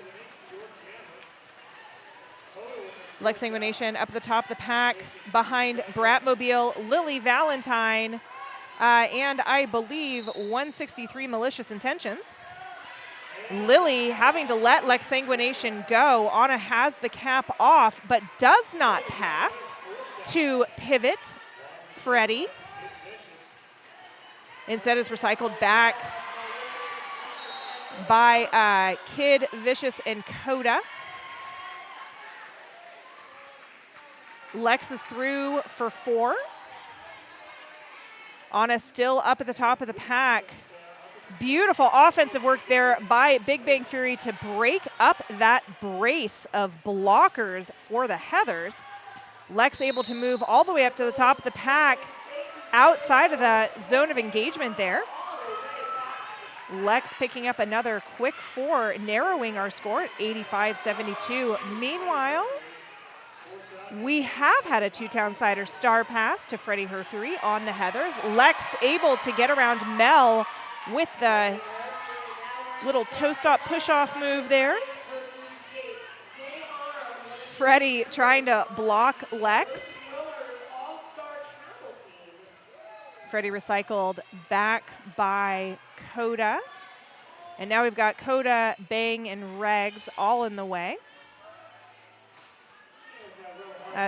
Lex Sanguination up at the top of the pack behind Bratmobile, Lily Valentine, and I believe 163 Malicious Intentions. Lily having to let Lex Sanguination go. Anna has the cap off, but does not pass to Pivot Freddie. Instead is recycled back by Kid, Vicious, and Coda. Lex is through for 4. Anna still up at the top of the pack. Beautiful offensive work there by Big Bang Fury to break up that brace of blockers for the Heathers. Lex able to move all the way up to the top of the pack outside of the zone of engagement there. Lex picking up another quick 4, narrowing our score at 85-72. Meanwhile, we have had a 2-town-sider star pass to Freddie Herfury on the Heathers. Lex able to get around Mel with the little toe-stop push-off move there. Freddie trying to block Lex. Freddie recycled back by Coda. And now we've got Coda, Bang, and Regs all in the way.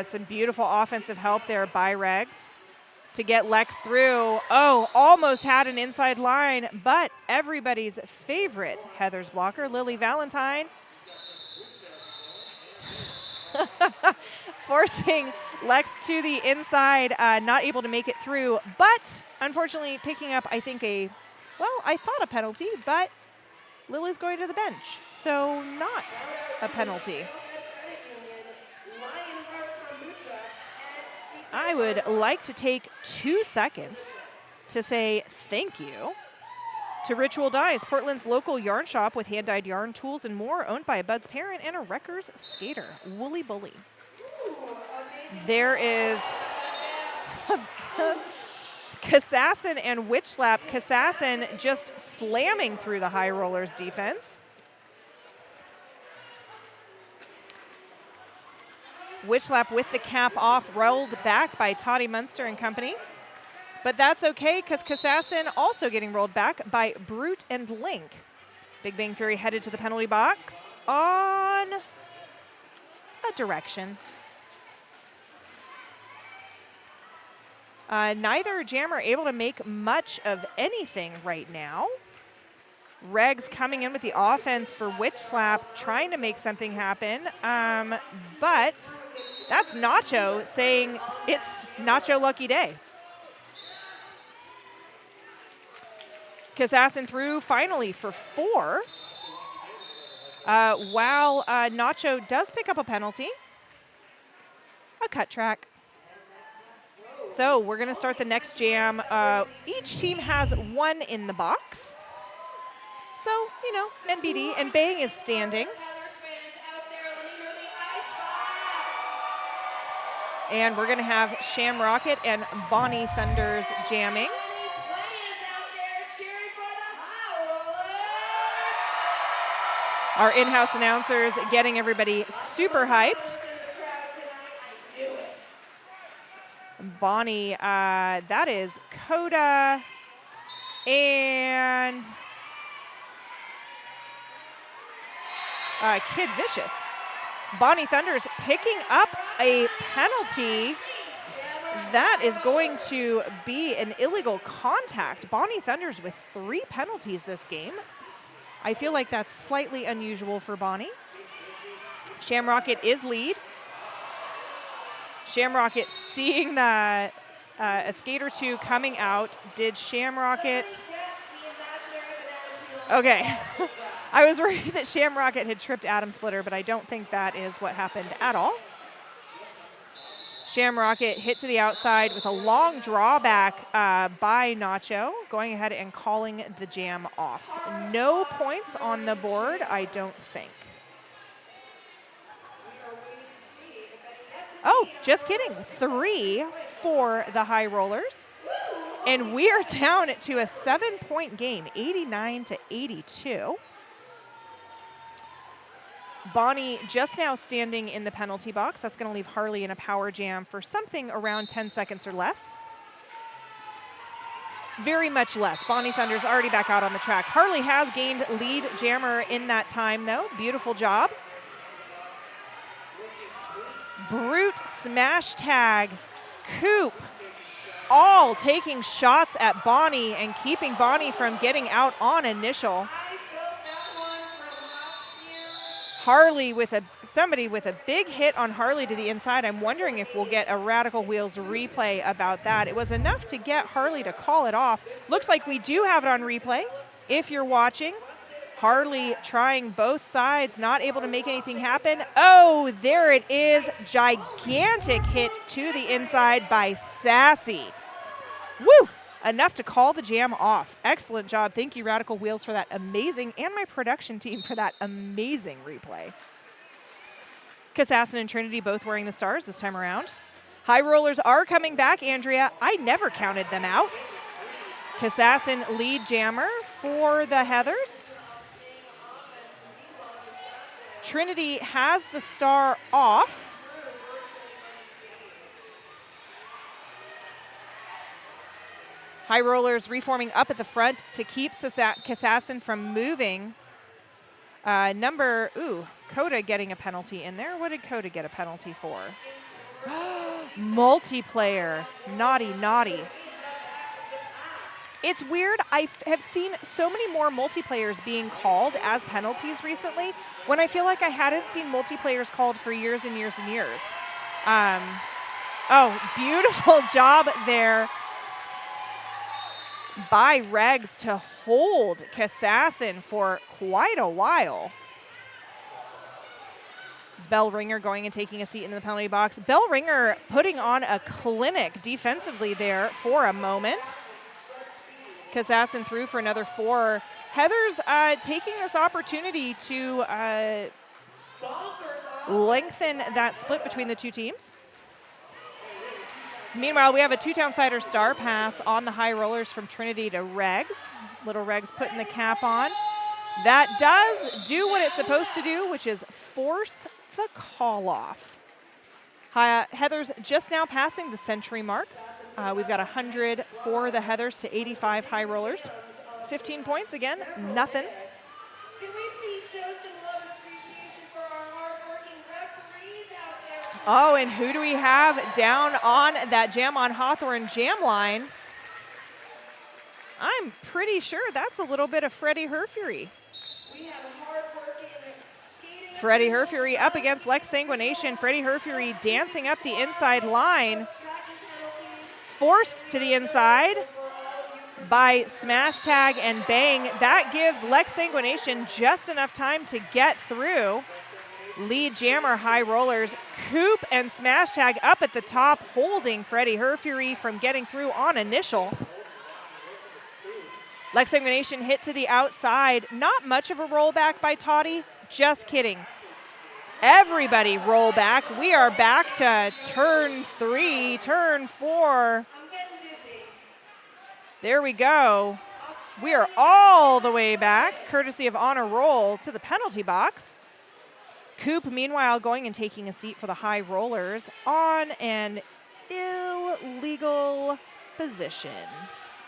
Some beautiful offensive help there by Regs to get Lex through. Oh, almost had an inside line, but everybody's favorite Heathers blocker, Lily Valentine, forcing Lex to the inside, not able to make it through, but unfortunately picking up, I think, I thought a penalty, but Lily's going to the bench, so not a penalty. I would like to take 2 seconds to say thank you to Ritual Dyes, Portland's local yarn shop with hand-dyed yarn, tools, and more, owned by a Bud's parent and a Wreckers skater, Woolly Bully. There is Kassassin and Witch Slap. Kassassin just slamming through the High Rollers defense. Witch Slap with the cap off, rolled back by Toddy Munster and company. But that's okay, because Kassassin also getting rolled back by Brute and Link. Big Bang Fury headed to the penalty box on a direction. Neither jammer able to make much of anything right now. Regs coming in with the offense for Witch Slap, trying to make something happen. But that's Nacho saying it's Nacho lucky day. Kassassin through finally for 4. While Nacho does pick up a penalty. A cut track. So we're going to start the next jam. Each team has 1 in the box. So, you know, NBD, and Bang is standing. And we're going to have Shamrocket and Bonnie Thunders jamming. Our in-house announcers getting everybody super hyped. Bonnie, that is Coda and Kid Vicious. Bonnie Thunders picking up a penalty. That is going to be an illegal contact. Bonnie Thunders with 3 penalties this game. I feel like that's slightly unusual for Bonnie. Shamrocket is lead. Shamrocket seeing the a skate or 2 coming out. Did Shamrocket? Okay. I was worried that Shamrocket had tripped Atom Splitter, but I don't think that is what happened at all. Shamrocket hit to the outside with a long drawback by Nacho, going ahead and calling the jam off. No points on the board, I don't think. Oh, just kidding. 3 for the High Rollers. And we are down to a 7-point game, 89-82. Bonnie just now standing in the penalty box. That's going to leave Harley in a power jam for something around 10 seconds or less. Very much less. Bonnie Thunder's already back out on the track. Harley has gained lead jammer in that time, though. Beautiful job. Brute, smash tag, Coop, all taking shots at Bonnie and keeping Bonnie from getting out on initial. Harley with somebody with a big hit on Harley to the inside. I'm wondering if we'll get a Radical Wheels replay about that. It was enough to get Harley to call it off. Looks like we do have it on replay. If you're watching, Harley trying both sides, not able to make anything happen. Oh, there it is. Gigantic hit to the inside by Sassy. Woo! Enough to call the jam off. Excellent job. Thank you, Radical Wheels, for that amazing, and my production team for that amazing replay. Kassassin and Trinity both wearing the stars this time around. High rollers are coming back, Andrea. I never counted them out. Kassassin lead jammer for the Heathers. Trinity has the star off. High rollers reforming up at the front to keep Kassassin from moving. Coda getting a penalty in there. What did Coda get a penalty for? Multiplayer. Naughty, naughty. It's weird. I have seen so many more multiplayers being called as penalties recently when I feel like I hadn't seen multiplayers called for years and years and years. Beautiful job there by Regs to hold Kassassin for quite a while. Bell Ringer going and taking a seat in the penalty box. Bell Ringer putting on a clinic defensively there for a moment. Kassassin through for another 4. Heathers taking this opportunity to lengthen that split between the two teams. Meanwhile, we have a 2-town-sider star pass on the high rollers from Trinity to Regs. Little Regs putting the cap on. That does do what it's supposed to do, which is force the call off. Heathers just now passing the century mark. We've got 100 for the Heathers to 85 high rollers. 15 points again, nothing. Can we please show some love and appreciation for our hardworking referees out there? Oh, and who do we have down on that Jam on Hawthorne jam line? I'm pretty sure that's a little bit of Freddie Herfury. We have hardworking skating. Freddie Herfury up against Lex Sanguination. Freddie Herfury dancing up the inside line. Forced to the inside by smash tag and bang. That gives Lex Sanguination just enough time to get through. Lead jammer high rollers, Coop and smash tag up at the top, holding Freddie Herfury from getting through on initial. Lex Sanguination hit to the outside. Not much of a rollback by Toddy. Just kidding. Everybody roll back. We are back to turn 3, turn 4. There we go. We are all the way back, courtesy of Honor Roll, to the penalty box. Coop, meanwhile, going and taking a seat for the high rollers on an illegal position.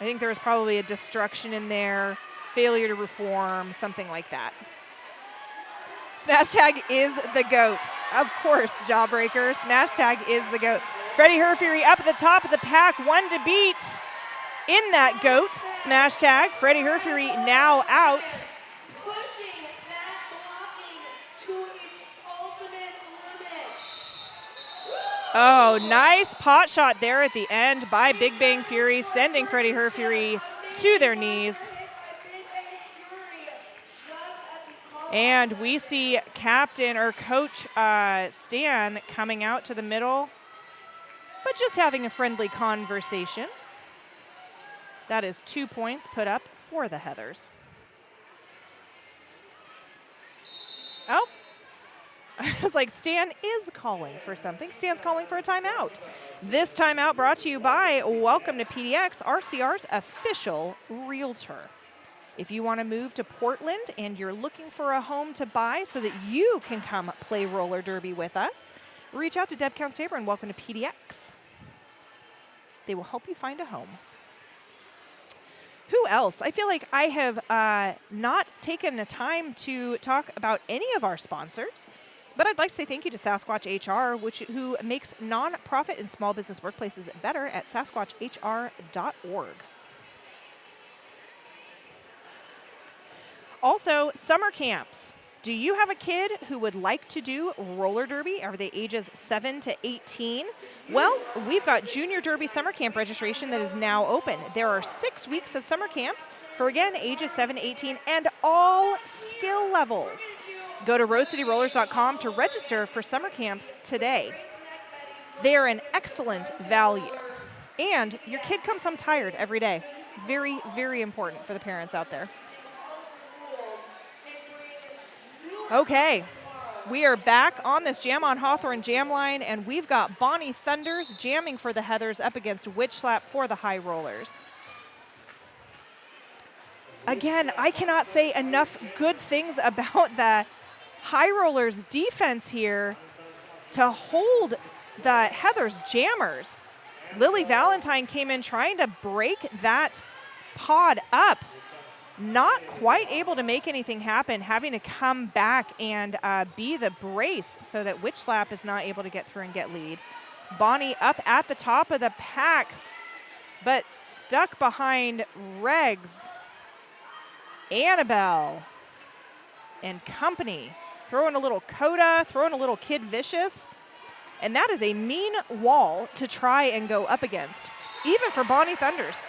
I think there was probably a destruction in there, failure to reform, something like that. Smash tag is the GOAT. Of course, Jawbreaker. Smash tag is the GOAT. Freddie Herfury up at the top of the pack, one to beat in that GOAT. Smash tag. Freddie Herfury now out. Pushing that blocking to its ultimate limits. Oh, nice pot shot there at the end by Big Bang Fury, sending Freddie Herfury to their knees. And we see Captain or Coach Stan coming out to the middle, but just having a friendly conversation. That is 2 points put up for the Heathers. It's like Stan is calling for something. Stan's calling for a timeout. This timeout brought to you by Welcome to PDX, RCR's official realtor. If you want to move to Portland and you're looking for a home to buy so that you can come play roller derby with us, reach out to Deb Counts-Tabor and Welcome to PDX. They will help you find a home. Who else? I feel like I have not taken the time to talk about any of our sponsors, but I'd like to say thank you to Sasquatch HR, who makes nonprofit and small business workplaces better at sasquatchr.org. Also, summer camps. Do you have a kid who would like to do roller derby? Are they ages 7 to 18? Well, we've got Junior Derby Summer Camp registration that is now open. There are 6 weeks of summer camps for, again, ages 7 to 18 and all skill levels. Go to rosecityrollers.com to register for summer camps today. They are an excellent value. And your kid comes home tired every day. Very, very important for the parents out there. Okay, we are back on this Jam on Hawthorne jam line, and we've got Bonnie Thunders jamming for the Heathers up against Witch Slap for the High Rollers. Again, I cannot say enough good things about the High Rollers defense here to hold the Heathers jammers. Lily Valentine came in trying to break that pod up. Not quite able to make anything happen, having to come back and be the brace so that Witch Slap is not able to get through and get lead. Bonnie up at the top of the pack, but stuck behind Regs, Annabelle, and company. Throwing a little Coda, throwing a little Kid Vicious. And that is a mean wall to try and go up against, even for Bonnie Thunders.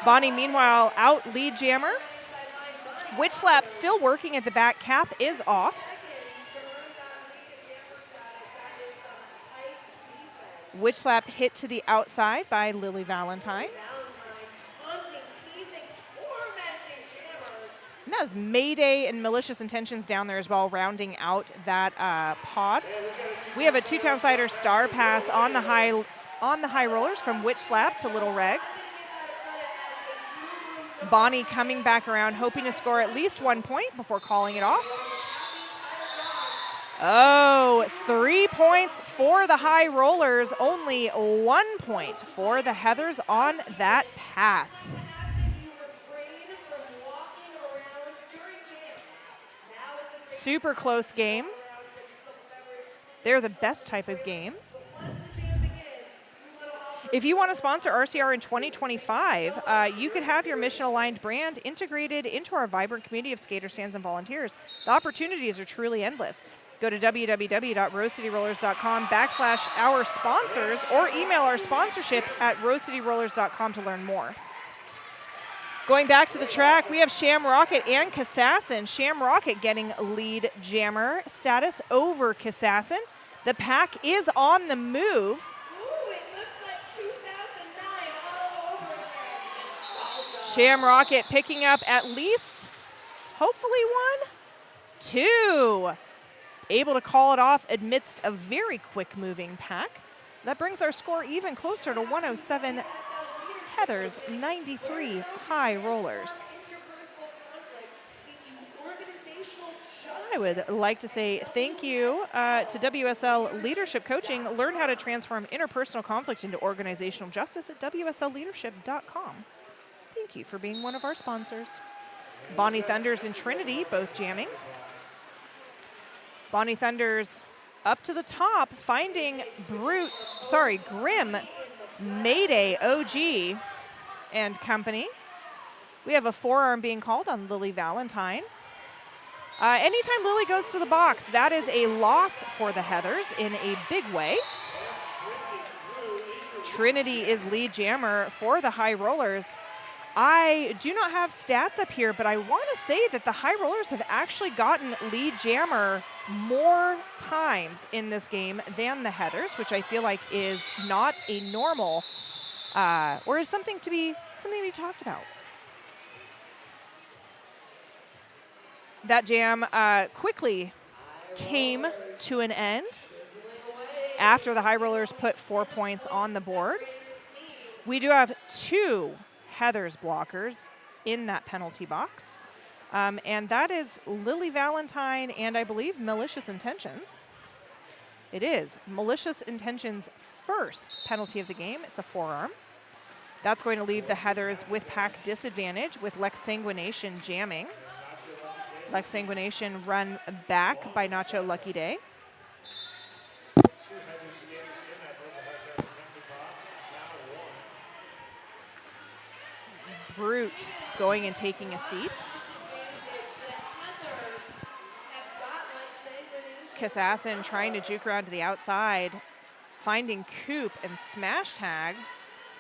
Bonnie, meanwhile, out lead jammer. Witch Slap still working at the back. Cap is off. Witch Slap hit to the outside by Lily Valentine. And that is Mayday and Malicious Intentions down there as well, rounding out that pod. We have a two-town sider star pass on the high rollers from Witch Slap to Little Regs. Bonnie coming back around, hoping to score at least 1 point before calling it off. Oh, 3 points for the High Rollers, only 1 point for the Heathers on that pass. Super close game. They're the best type of games. If you want to sponsor RCR in 2025, you could have your mission-aligned brand integrated into our vibrant community of skaters, fans, and volunteers. The opportunities are truly endless. Go to www.rosecityrollers.com/our sponsors or email our sponsorship at rosecityrollers.com to learn more. Going back to the track, we have Shamrocket and Kassassin. Shamrocket getting lead jammer status over Kassassin. The pack is on the move. Shamrocket picking up at least, hopefully 1, 2. Able to call it off amidst a very quick moving pack. That brings our score even closer to 107 Heathers, 93 High Rollers. I would like to say thank you to WSL Leadership Coaching. Learn how to transform interpersonal conflict into organizational justice at wslleadership.com. Thank you for being one of our sponsors. Bonnie Thunders and Trinity both jamming. Bonnie Thunders up to the top, finding Grim, Mayday, OG, and company. We have a forearm being called on Lily Valentine. Anytime Lily goes to the box, that is a loss for the Heathers in a big way. Trinity is lead jammer for the High Rollers. I do not have stats up here, but I want to say that the High Rollers have actually gotten lead jammer more times in this game than the Heathers, which I feel like is not a normal, or is something to be talked about. That jam quickly came to an end after the High Rollers put 4 points on the board. We do have 2 Heathers blockers in that penalty box. And that is Lily Valentine and I believe Malicious Intentions. It is Malicious Intentions' first penalty of the game. It's a forearm. That's going to leave the Heathers with pack disadvantage with Lex Sanguination jamming. Lex Sanguination run back by Nacho Lucky Day. Brute going and taking a seat. Kassassin trying to juke around to the outside, finding Coop and smash tag.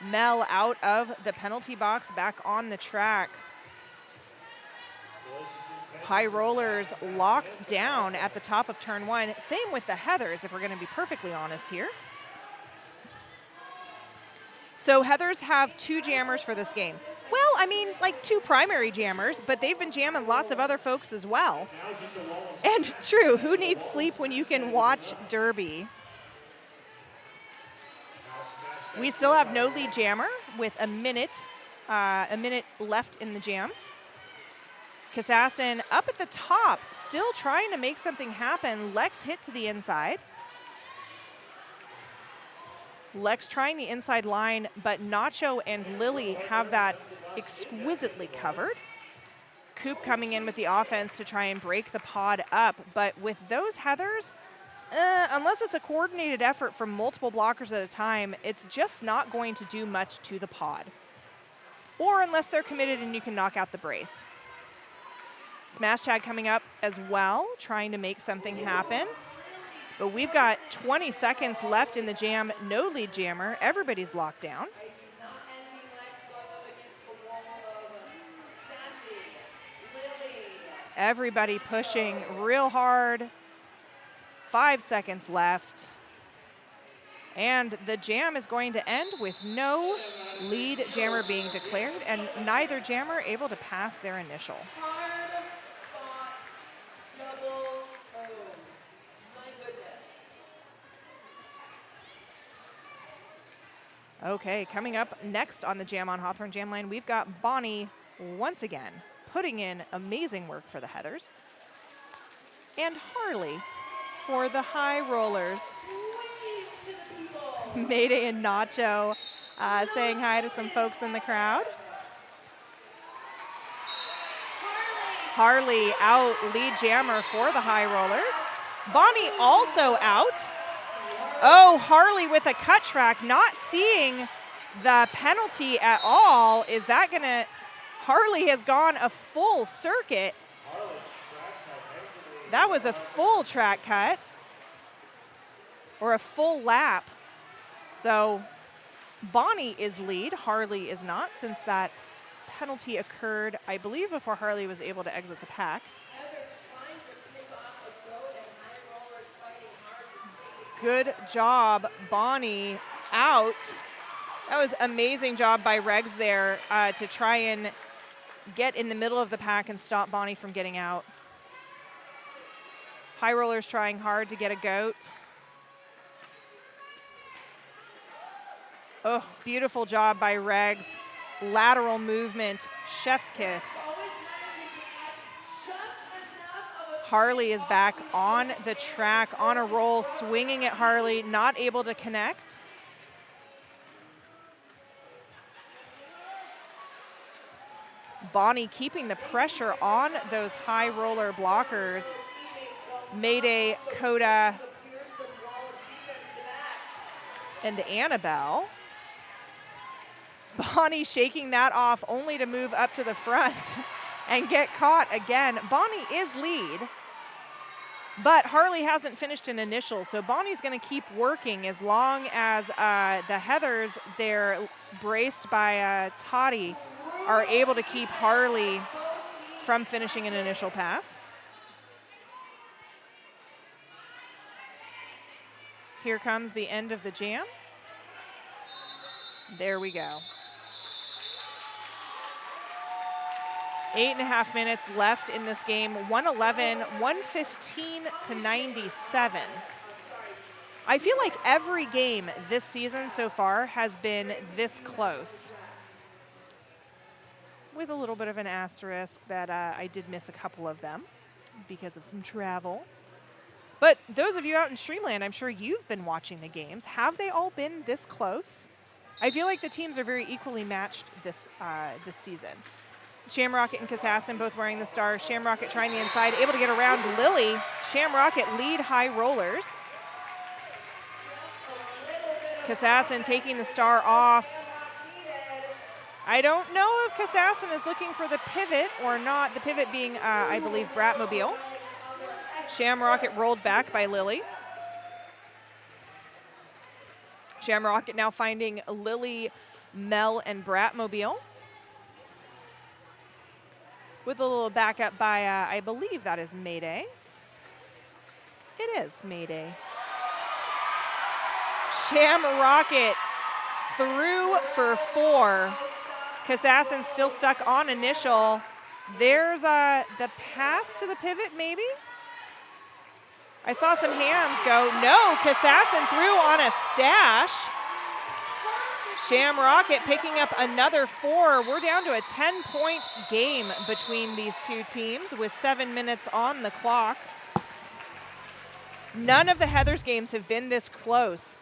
Mel out of the penalty box, back on the track. High Rollers locked down at the top of turn 1. Same with the Heathers, if we're going to be perfectly honest here. So Heathers have 2 jammers for this game. Well, I mean, like 2 primary jammers, but they've been jamming lots of other folks as well. And true, who needs sleep when you can watch Derby? We still have no lead jammer with a minute left in the jam. Kassassin up at the top, still trying to make something happen. Lex hit to the inside. Lex trying the inside line, but Nacho and Lily have that exquisitely covered. Coop coming in with the offense to try and break the pod up, but with those Heathers, unless it's a coordinated effort from multiple blockers at a time, it's just not going to do much to the pod. Or unless they're committed and you can knock out the brace. Smash tag coming up as well, trying to make something happen. But we've got 20 seconds left in the jam, no lead jammer, everybody's locked down. Everybody pushing real hard. 5 seconds left. And the jam is going to end with no lead jammer being declared and neither jammer able to pass their initial. Okay, coming up next on the Jam on Hawthorne Jam Line, we've got Bonnie once again putting in amazing work for the Heathers. And Harley for the High Rollers. Mayday and Nacho saying hi to some folks in the crowd. Harley out, lead jammer for the High Rollers. Bonnie also out. Oh, Harley with a cut track, not seeing the penalty at all. Is that gonna, Harley has gone a full circuit. That was a full track cut or a full lap. So Bonnie is lead, Harley is not, since that penalty occurred, I believe, before Harley was able to exit the pack. Good job, Bonnie out. That was amazing job by Regs there to try and get in the middle of the pack and stop Bonnie from getting out. High Rollers trying hard to get a goat. Oh, beautiful job by Regs. Lateral movement, chef's kiss. Harley is back on the track, on a roll, swinging at Harley, not able to connect. Bonnie keeping the pressure on those High Roller blockers. Mayday, Coda, and Annabelle. Bonnie shaking that off only to move up to the front and get caught again. Bonnie is lead, but Harley hasn't finished an initial, so Bonnie's going to keep working as long as the Heathers, they're braced by Toddy, are able to keep Harley from finishing an initial pass. Here comes the end of the jam. There we go. 8.5 minutes left in this game. 111, 115 to 97. I feel like every game this season so far has been this close, with a little bit of an asterisk that I did miss a couple of them because of some travel. But those of you out in Streamland, I'm sure you've been watching the games. Have they all been this close? I feel like the teams are very equally matched this season. Shamrocket and Kassassin both wearing the stars. Shamrocket trying the inside, able to get around Lily. Shamrocket lead high rollers. Kassassin taking the star off. I don't know if Kassassin is looking for the pivot or not. The pivot being, I believe, Bratmobile. Shamrocket rolled back by Lily. Shamrocket now finding Lily, Mel, and Bratmobile. With a little backup by, I believe that is Mayday. It is Mayday. Shamrocket through for 4. Kassassin still stuck on initial. There's the pass to the pivot, maybe? I saw some hands go. No, Kassassin threw on a stash. Shamrocket picking up another 4. We're down to a 10-point game between these two teams with 7 minutes on the clock. None of the Heathers games have been this close.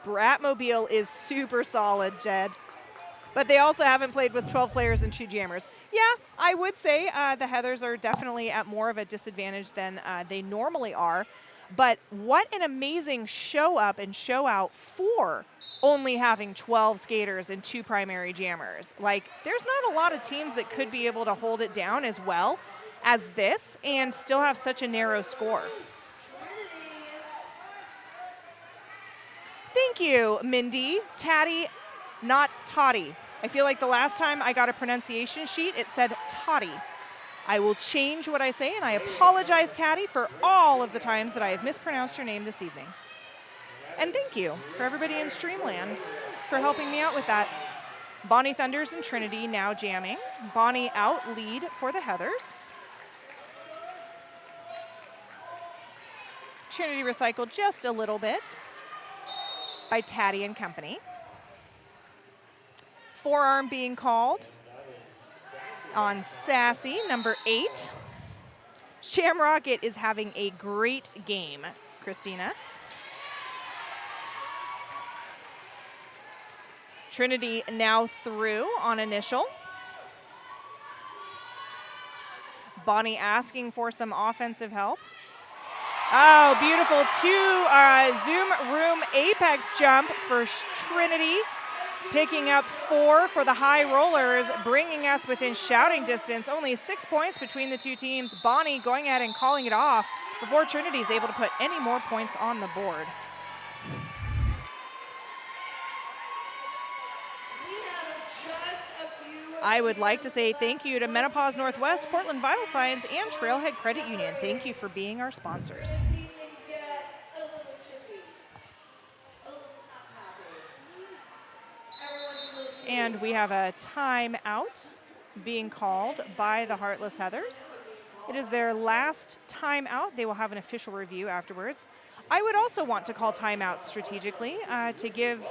Bratmobile is super solid, Jed. But they also haven't played with 12 players and 2 jammers. Yeah, I would say the Heathers are definitely at more of a disadvantage than they normally are. But what an amazing show up and show out for only having 12 skaters and 2 primary jammers. Like, there's not a lot of teams that could be able to hold it down as well as this and still have such a narrow score. Thank you, Mindy. Tatty, not Toddy. I feel like the last time I got a pronunciation sheet, it said Toddy. I will change what I say, and I apologize, Tatty, for all of the times that I have mispronounced your name this evening. And thank you for everybody in Streamland for helping me out with that. Bonnie Thunders and Trinity now jamming. Bonnie out lead for the Heathers. Trinity recycled just a little bit by Tatty and company. Forearm being called on Sassy, number 8. Shamrocket is having a great game, Christina. Trinity now through on initial. Bonnie asking for some offensive help. Oh, beautiful 2 Zoom Room Apex jump for Trinity. Picking up 4 for the high rollers, bringing us within shouting distance. Only 6 points between the two teams. Bonnie going ahead and calling it off before Trinity is able to put any more points on the board. I would like to say thank you to Menopause Northwest, Portland Vital Signs, and Trailhead Credit Union. Thank you for being our sponsors. And we have a timeout being called by the Heartless Heathers. It is their last timeout. They will have an official review afterwards. I would also want to call timeouts strategically to give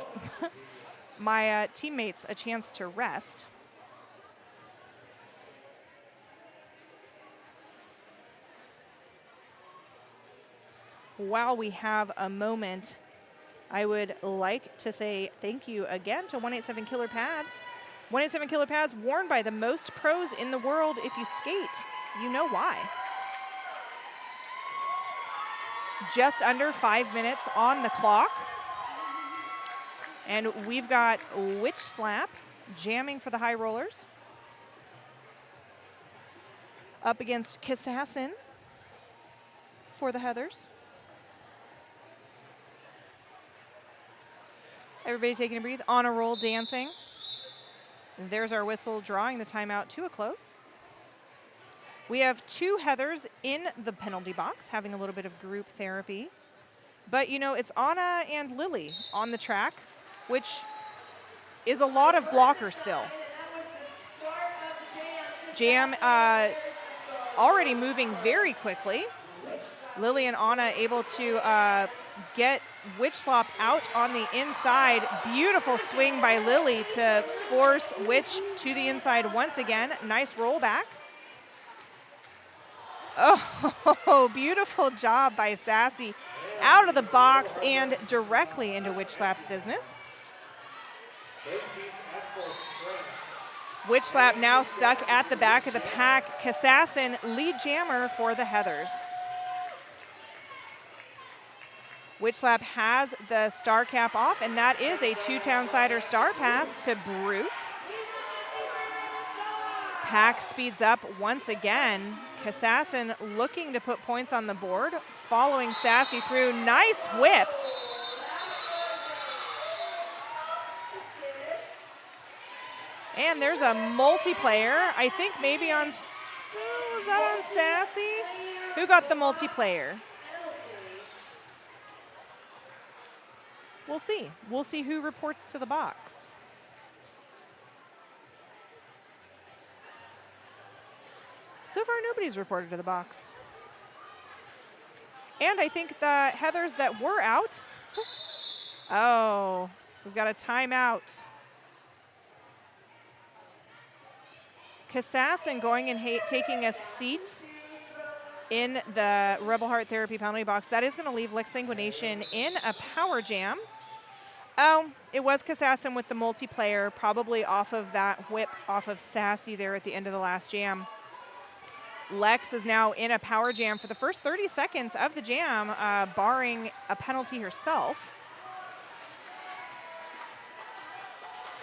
my teammates a chance to rest. While we have a moment, I would like to say thank you again to 187 Killer Pads. 187 Killer Pads worn by the most pros in the world. If you skate, you know why. Just under 5 minutes on the clock. And we've got Witch Slap jamming for the high rollers. Up against Kassassin for the Heathers. Everybody taking a breathe. On a roll, dancing. There's our whistle drawing the timeout to a close. We have 2 Heathers in the penalty box having a little bit of group therapy. But, you know, it's Anna and Lily on the track, which is a lot of blockers still. Jam already moving very quickly. Lily and Anna able to get Witch Slop out on the inside. Beautiful swing by Lily to force Witch to the inside once again. Nice rollback. Oh, beautiful job by Sassy. Out of the box and directly into Witch Slap's business. Witch Slap now stuck at the back of the pack. Kassassin, lead jammer for the Heathers. Witch Slap has the star cap off, and that is a 2-town-sider star pass to Brute. Pack speeds up once again. Kassassin looking to put points on the board, following Sassy through. Nice whip. And there's a multiplayer, I think maybe on, was that on Sassy? Who got the multiplayer? We'll see. We'll see who reports to the box. So far, nobody's reported to the box. And I think the Heathers that were out, oh, we've got a timeout. Kassassin going and taking a seat in the Rebel Heart Therapy penalty box. That is going to leave Lexsanguination in a power jam. Oh, it was Kassassin with the multiplayer, probably off of that whip off of Sassy there at the end of the last jam. Lex is now in a power jam for the first 30 seconds of the jam, barring a penalty herself.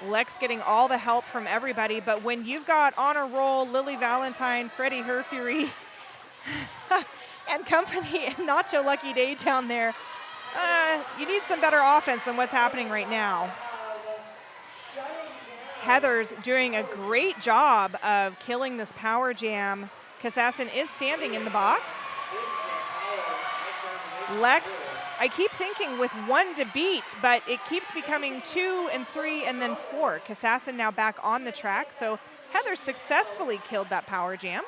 Lex getting all the help from everybody, but when you've got on a roll Lily Valentine, Freddie Herfury, and company, and Nacho Lucky Day down there, you need some better offense than what's happening right now. Heathers doing a great job of killing this power jam. Kassassin is standing in the box. Lex, I keep thinking with 1 to beat, but it keeps becoming 2 and 3 and then 4. Kassassin now back on the track, so Heathers successfully killed that power jam.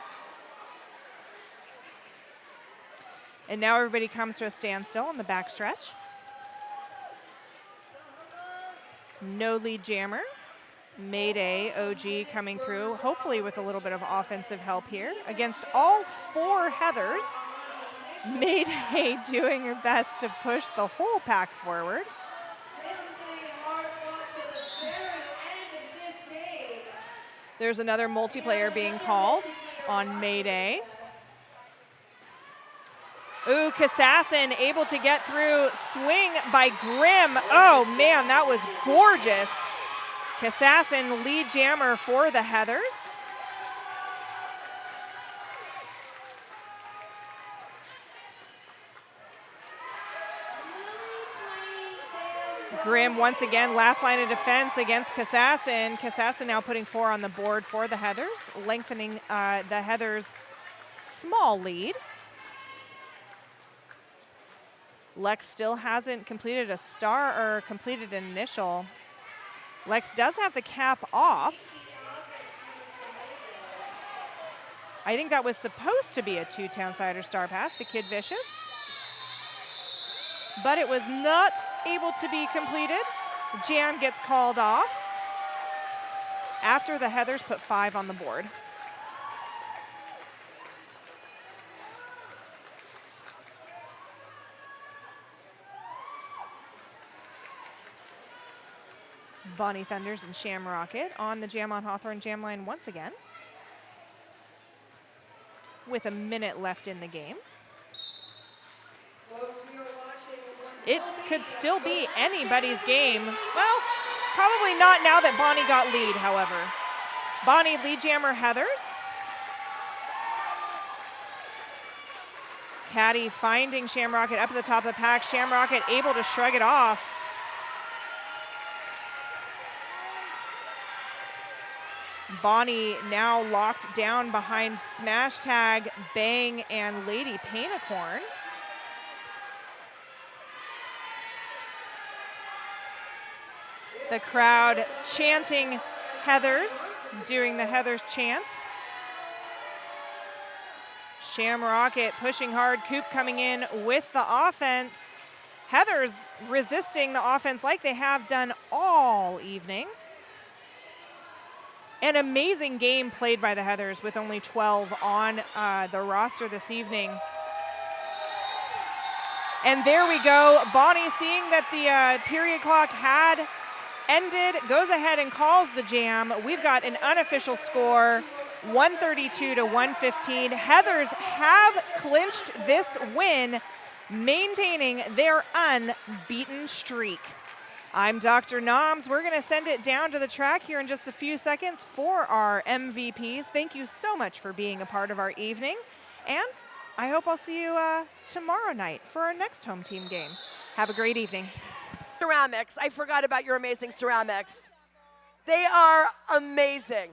And now everybody comes to a standstill on the backstretch. No lead jammer. Mayday OG coming through, hopefully with a little bit of offensive help here against all 4 Heathers. Mayday doing her best to push the whole pack forward. There's another multiplayer being called on Mayday. Ooh, Kassassin able to get through. Swing by Grimm. Oh man, that was gorgeous. Kassassin lead jammer for the Heathers. Grimm once again, last line of defense against Kassassin. Kassassin now putting 4 on the board for the Heathers, lengthening the Heathers' small lead. Lex still hasn't completed a star or completed an initial. Lex does have the cap off. I think that was supposed to be a 2-town-sider star pass to Kid Vicious, but it was not able to be completed. Jam gets called off after the Heathers put 5 on the board. Bonnie Thunders and Shamrocket on the Jam on Hawthorne jam line once again, with a minute left in the game. It could still be anybody's game. Well, probably not now that Bonnie got lead, however. Bonnie lead jammer Heathers. Taddy finding Shamrocket up at the top of the pack. Shamrocket able to shrug it off. Bonnie now locked down behind Smash Tag, Bang, and Lady Painicorn. The crowd chanting Heathers, doing the Heathers chant. Shamrocket pushing hard, Coop coming in with the offense. Heathers resisting the offense like they have done all evening. An amazing game played by the Heathers with only 12 on the roster this evening. And there we go. Bonnie, seeing that the period clock had ended, goes ahead and calls the jam. We've got an unofficial score, 132 to 115. Heathers have clinched this win, maintaining their unbeaten streak. I'm Dr. Noms. We're going to send it down to the track here in just a few seconds for our MVPs. Thank you so much for being a part of our evening. And I hope I'll see you tomorrow night for our next home team game. Have a great evening. Ceramics. I forgot about your amazing ceramics. They are amazing.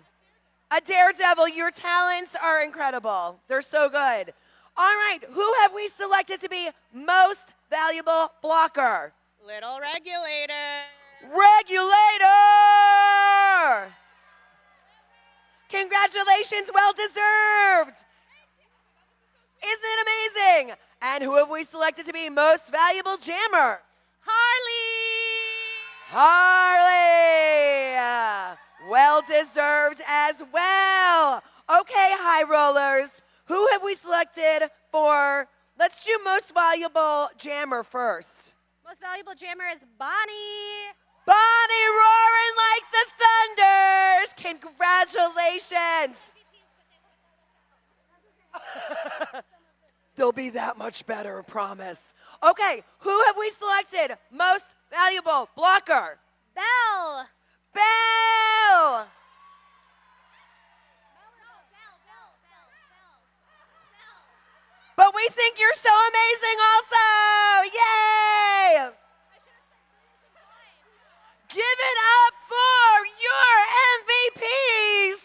A daredevil, your talents are incredible. They're so good. All right, who have we selected to be most valuable blocker? Little regulator. Regulator! Congratulations, well deserved. Isn't it amazing? And who have we selected to be most valuable jammer? Harley! Well deserved as well. Okay, high rollers, who have we selected for, let's do most valuable jammer first. Most valuable jammer is Bonnie. Bonnie roaring like the Thunders. Congratulations. They'll be that much better, I promise. Okay, who have we selected? Most valuable blocker. Belle. Belle. But we think you're so amazing also. Yay! Give it up for your MVPs.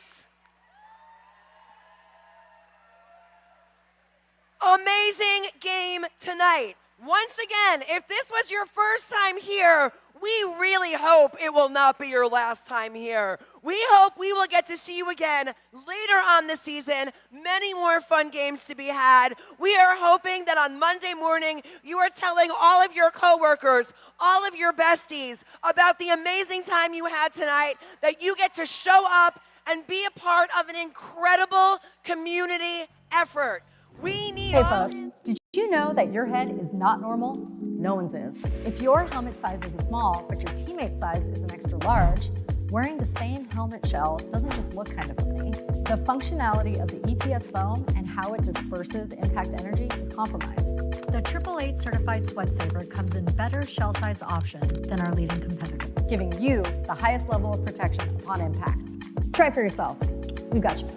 Amazing game tonight. Once again, if this was your first time here, we really hope it will not be your last time here. We hope we will get to see you again later on this season. Many more fun games to be had. We are hoping that on Monday morning, you are telling all of your coworkers, all of your besties about the amazing time you had tonight, that you get to show up and be a part of an incredible community effort. We need Hey folks, did you know that your head is not normal? No one's is. If your helmet size is a small, but your teammate's size is an extra large, wearing the same helmet shell doesn't just look kind of funny. The functionality of the EPS foam and how it disperses impact energy is compromised. The 888 certified sweat saver comes in better shell size options than our leading competitor, giving you the highest level of protection upon impact. Try it for yourself. We've got you.